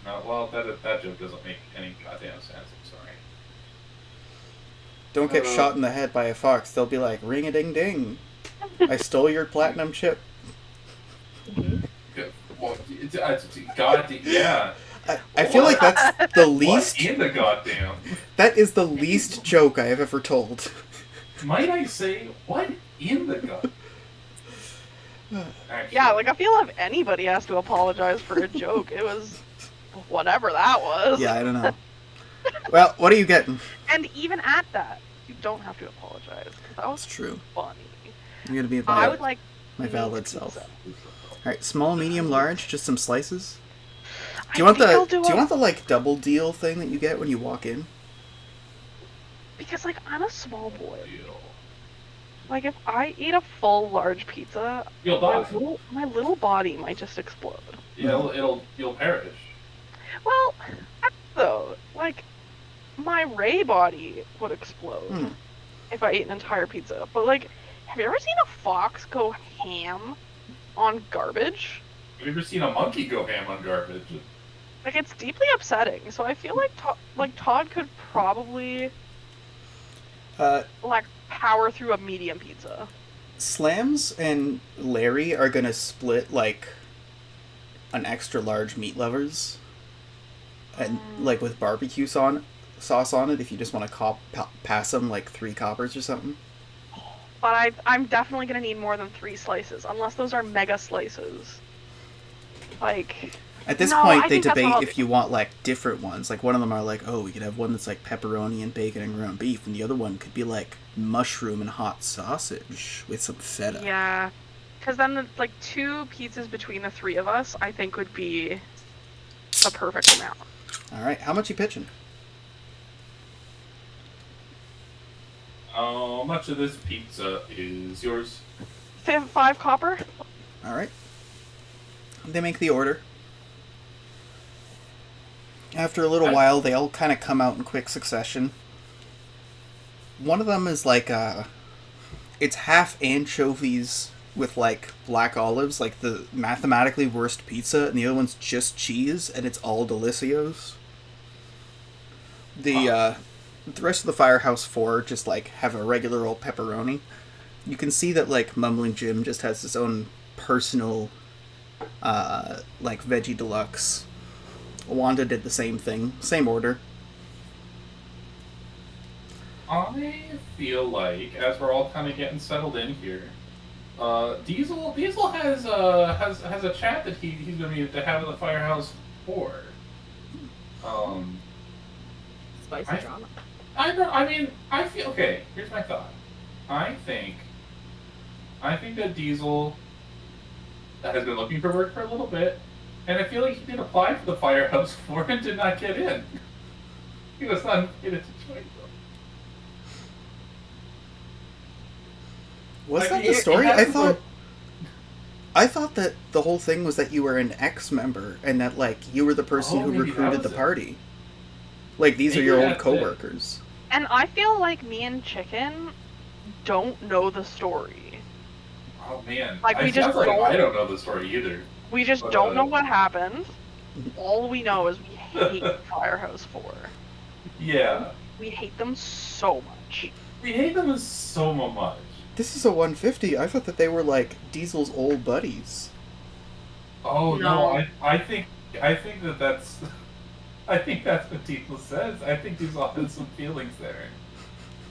No, well, that joke doesn't make any goddamn sense, I'm sorry. Don't get shot in the head by a fox. They'll be like, ring-a-ding-ding. I stole your platinum chip. Mm-hmm. Well, God, yeah. I feel like that's the least... What in the goddamn? That is the least joke I have ever told. Might I say, what in the god? Actually, Yeah, like I feel if anybody has to apologize for a joke, it was whatever that was. Yeah, I don't know. Well, what are you getting? And even at that, you don't have to apologize. 'Cause that was That's true. funny. I'm going to be I would like my meat valid pizza. self. Alright, small, medium, large, just some slices. I Do you want think I'll do you want the like double deal thing that you get when you walk in? Because like I'm a small boy. Like if I eat a full large pizza, You'll my die. little body might just explode. You'll perish. Well, though, like my Ray body would explode if I ate an entire pizza. But like, have you ever seen a fox go ham on garbage? Have you ever seen a monkey go ham on garbage? Like it's deeply upsetting. So I feel like Todd could probably like power through a medium pizza. Slams and Larry are gonna split like an extra large meat lovers, and like with barbecue sauce on it. If you just want to pass them like 3 coppers or something. But I'm definitely gonna need more than 3 slices, unless those are mega slices. Like. At this No, point, I they think that's debate all- if you want like different ones. Like one of them are like, oh, we could have one that's like pepperoni and bacon and ground beef, and the other one could be like mushroom and hot sausage with some feta. Yeah, because then the, like 2 pizzas between the 3 of us, I think would be the perfect amount. All right, how much you pitching? How much of this pizza is yours? 5 copper. All right. They make the order. After a little while, they all kind of come out in quick succession. One of them is like it's half anchovies with like black olives, like the mathematically worst pizza, and the other one's just cheese, and it's all delicios. The rest of the Firehouse 4 just like have a regular old pepperoni. You can see that like Mumbling Jim just has his own personal like veggie deluxe. Wanda did the same thing, same order. I feel like, as we're all kind of getting settled in here, Diesel has a chat that he's going to be to have in the Firehouse 4. Spicy drama. I feel okay. Here's my thought. I think that Diesel has been looking for work for a little bit, and I feel like he did apply for the Firehouse 4 and did not get in. He was not in a situation. Was Like, that the it story? has I thought that the whole thing was that you were an ex-member and that like you were the person who maybe that recruited the was it. party. Like these are Maybe your old that's it. coworkers. And I feel like me and Chicken don't know the story. Oh man, Like, we just I don't- don't know the story either. We just But, don't know what happened. All we know is we hate Firehouse 4. Yeah, We hate them so much. we hate them so much. This is a 150. I thought that they were like Diesel's old buddies. Oh No. no, I think that's I think that's what Diesel says. I think Diesel has some feelings there.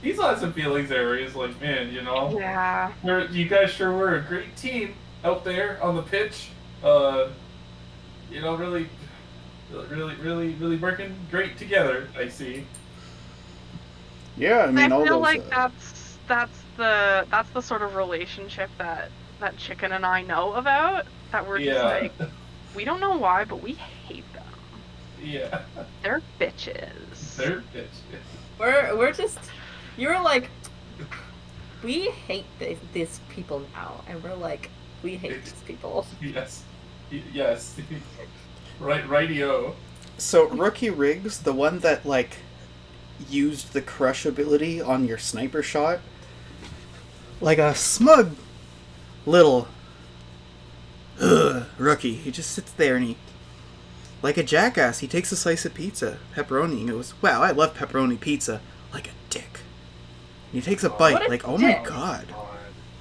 Diesel had some feelings there. He's like, man, you know, Yeah. you guys sure were a great team out there on the pitch. You know, really working great together. I see. Yeah, I mean, all feel those. like that's the sort of relationship that Chicken and I know about. That we're just like, we don't know why, but we hate them. Yeah. They're bitches. They're bitches. We're just, you're like, we hate these people now, and we're like, we hate these people. Yes. Yes. Rightio. So Rookie Riggs, the one that like used the crush ability on your sniper shot, like a smug little rookie. He just sits there and he, like a jackass, he takes a slice of pizza, pepperoni, and goes, "Wow, I love pepperoni pizza," like a dick. And he takes a bite, like, "Oh my god."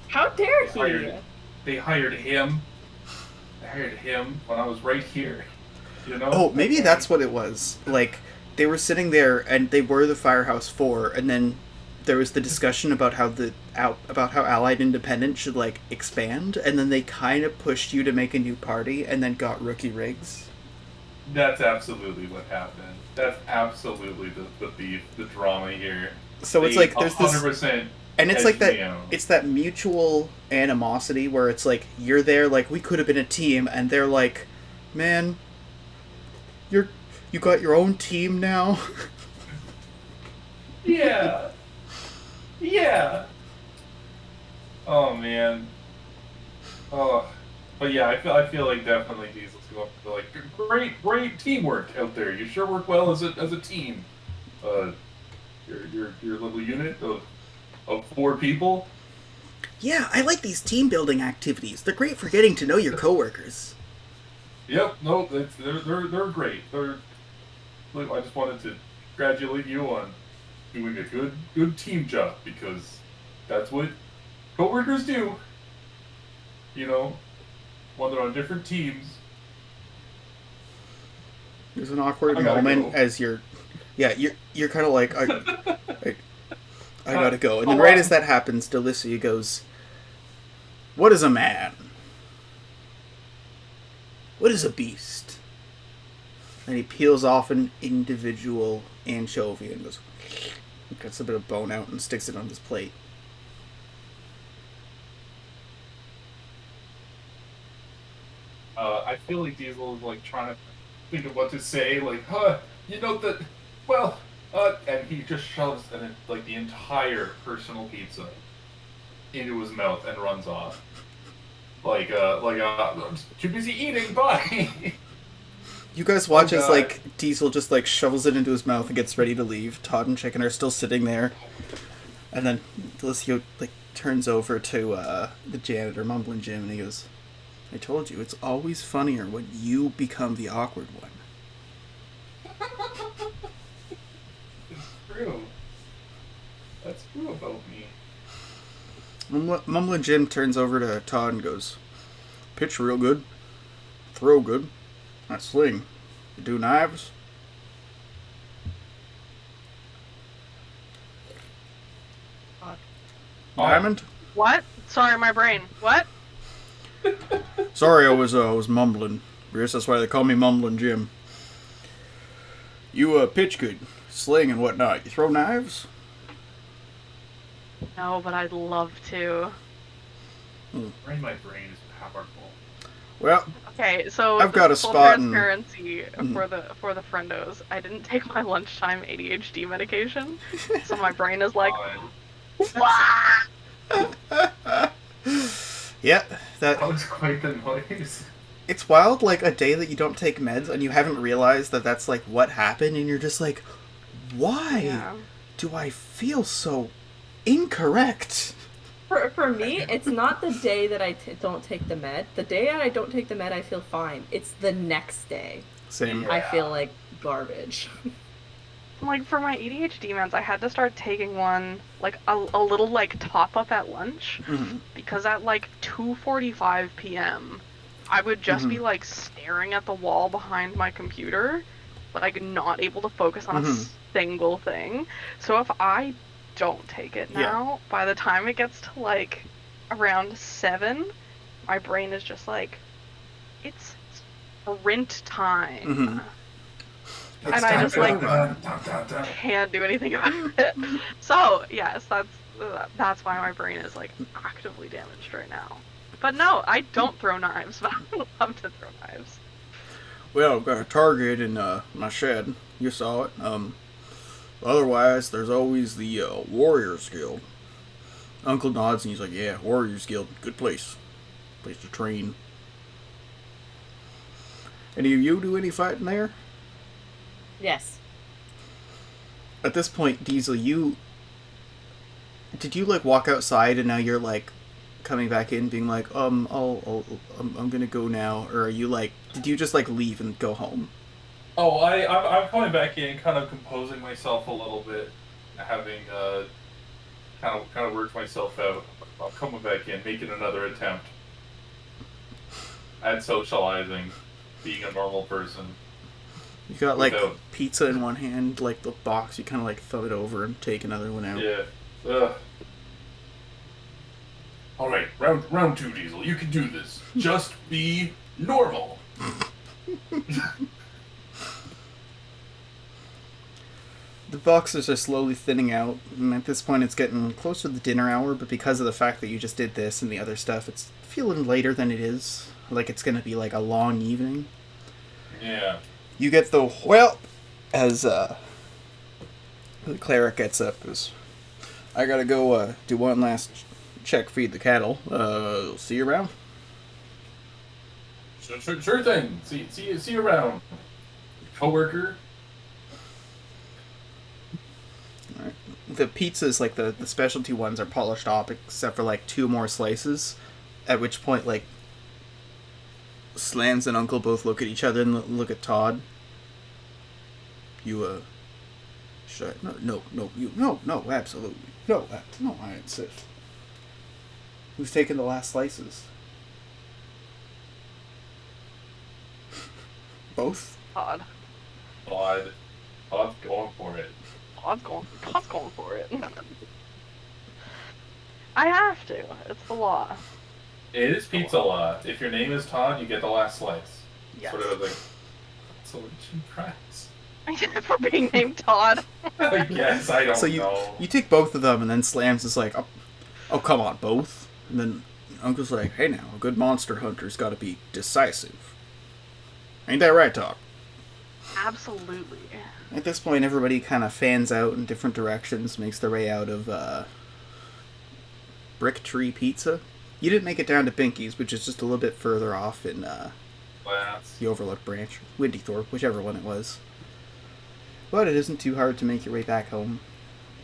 How dare he? They hired him. They hired him when I was right here. You know? Oh, maybe that's what it was. Like, they were sitting there and they were the Firehouse 4, and then there was the discussion about how Allied Independent should like expand, and then they kind of pushed you to make a new party, and then got Rookie Riggs. That's absolutely what happened. That's absolutely the beef, the drama here. So it's like there's 100%. And it's like that. It's that mutual animosity where it's like you're there, like we could have been a team, and they're like, "Man, you got your own team now." Yeah. Yeah. Oh man. Oh, but yeah, I feel like definitely Diesel's going to be like great teamwork out there. You sure work well as a team. Your little unit of 4 people. Yeah, I like these team building activities. They're great for getting to know your coworkers. Yep. No, they're great. I just wanted to congratulate you on doing a good team job, because that's what coworkers do. You know, when they're on different teams. There's an awkward moment as you're kind of like, I gotta go. And then right as that happens, Delicia goes, "What is a man? What is a beast?" And he peels off an individual anchovy and goes, gets a bit of bone out and sticks it on his plate. I feel like Diesel is like trying to think of what to say, like, you know that, well, and he just shoves like the entire personal pizza into his mouth and runs off. Like, I'm too busy eating, bye! You guys watch as, like, Diesel just, like, shovels it into his mouth and gets ready to leave. Todd and Chicken are still sitting there. And then Delicio, like, turns over to, the janitor, Mumbling Jim, and he goes, "I told you, it's always funnier when you become the awkward one." It's true. That's true about me. Mumbling Jim turns over to Todd and goes, "Pitch real good. Throw good. That sling. You do knives?" Diamond? What? Sorry, my brain. What? Sorry, I was mumbling. Yes, that's why they call me Mumbling Jim. You pitch good, sling and whatnot. You throw knives? No, but I'd love to. My brain is powerful. Well, okay, so I've got a full spot in... transparency for the friendos. I didn't take my lunchtime ADHD medication, so my brain is like, Yeah, that was quite the noise. It's wild, like, a day that you don't take meds and you haven't realized that that's, like, what happened, and you're just like, why do I feel so incorrect? For me, it's not the day that I don't take the med. The day that I don't take the med, I feel fine. It's the next day. Same. I feel like garbage. Like, for my ADHD meds, I had to start taking one, like, a little, like, top-up at lunch, because at, like, 2:45 p.m., I would just be, like, staring at the wall behind my computer, like, not able to focus on a single thing. So if I don't take it now, by the time it gets to like around 7, my brain is just like, it's sprint time. Mm-hmm. And I just like can't do anything about it. So yes, that's why my brain is like actively damaged right now. But no, I don't throw knives, but I would love to throw knives. Well, I've got a target in my shed. You saw it. Otherwise, there's always the Warriors Guild. Uncle nods and he's like, yeah, Warriors Guild. Good place. Place to train. Any of you do any fighting there? Yes. At this point, Diesel, did you like walk outside and now you're like coming back in being like, I'm gonna go now? Or are you like, did you just like leave and go home? Oh, I'm coming back in, kind of composing myself a little bit, having kind of worked myself out. I'm coming back in, making another attempt at socializing, being a normal person. You got like pizza in one hand, like the box. You kind of like throw it over and take another one out. Yeah. All right, round 2, Diesel. You can do this. Just be normal. The boxes are slowly thinning out, and at this point it's getting close to the dinner hour, but because of the fact that you just did this and the other stuff, it's feeling later than it is. Like it's going to be like a long evening. Yeah. You get the whelp as the cleric gets up. I gotta go do one last check, feed the cattle. See you around. Sure thing. See you around, coworker. All right. The pizzas, like the specialty ones, are polished off except for like 2 more slices. At which point, like, Slams and Uncle both look at each other and look at Todd. You, should I? No, absolutely. No, I insist. Who's taking the last slices? Both? Todd. Todd's going for it. Todd's going for it. I have to. It's the law. It is pizza law. If your name is Todd, you get the last slice. Yes. Sort of like solution prize. For being named Todd. I guess, I don't know. You take both of them, and then Slams is like, oh, come on, both? And then Uncle's like, hey now, a good monster hunter's gotta be decisive. Ain't that right, Todd? Absolutely. At this point, everybody kind of fans out in different directions, makes their way out of Brick Tree Pizza. You didn't make it down to Binky's, which is just a little bit further off in the Overlook branch. Windythorpe, whichever one it was. But it isn't too hard to make your way back home.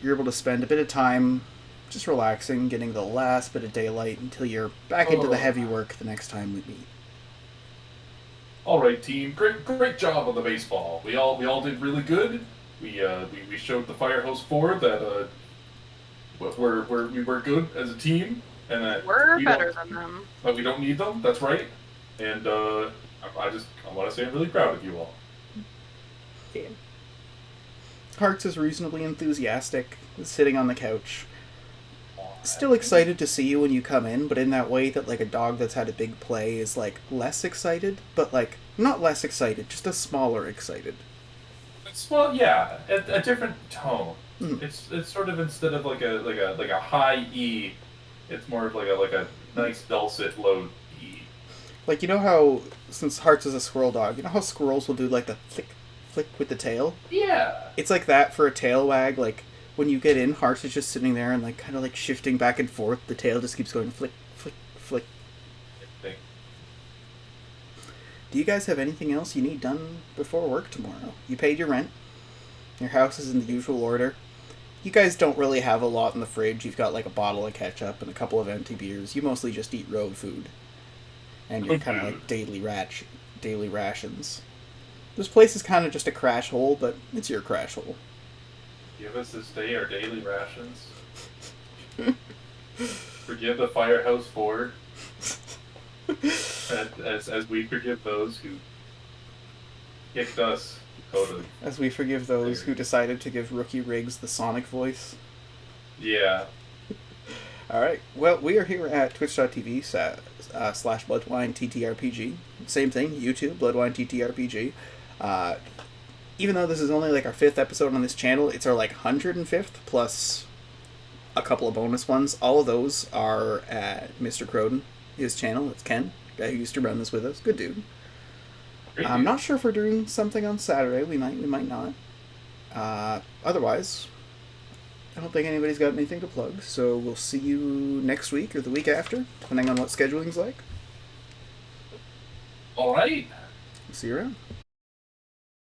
You're able to spend a bit of time just relaxing, getting the last bit of daylight until you're back into the heavy work the next time we meet. All right, team. Great job on the baseball. We all did really good. We showed the Firehouse 4 that we were good as a team, and that we're better than them. But we don't need them. That's right. And I want to say I'm really proud of you all. Yeah. Hearts is reasonably enthusiastic, sitting on the couch. Still excited to see you when you come in, but in that way that like a dog that's had a big play is like less excited, but like not less excited, just a smaller excited. Well, yeah, a different tone. Mm. It's sort of, instead of like a high E, it's more of like a nice dulcet low E. Like, you know how, since Hearts is a squirrel dog, you know how squirrels will do like the flick with the tail? Yeah. It's like that for a tail wag. Like when you get in, Hearts is just sitting there and like kind of like shifting back and forth. The tail just keeps going flick, flick, flick. Do you guys have anything else you need done before work tomorrow? You paid your rent. Your house is in the usual order. You guys don't really have a lot in the fridge. You've got like a bottle of ketchup and a couple of empty beers. You mostly just eat road food. And you're kind of like daily rations. This place is kind of just a crash hole, but it's your crash hole. Give us this day our daily rations. Forgive the Firehouse 4. As we forgive those who kicked us. Totally. As we forgive those who decided to give Rookie Riggs the Sonic voice. Yeah. All right. Well, we are here at twitch.tv slash Bloodwine TTRPG. Same thing, YouTube, Bloodwine TTRPG. Even though this is only like our 5th episode on this channel, it's our like 105th plus a couple of bonus ones. All of those are at Mr. Croden, his channel. It's Ken, guy who used to run this with us. Good dude. I'm not sure if we're doing something on Saturday. We might not. Otherwise, I don't think anybody's got anything to plug, so we'll see you next week or the week after, depending on what scheduling's like. All right. See you around.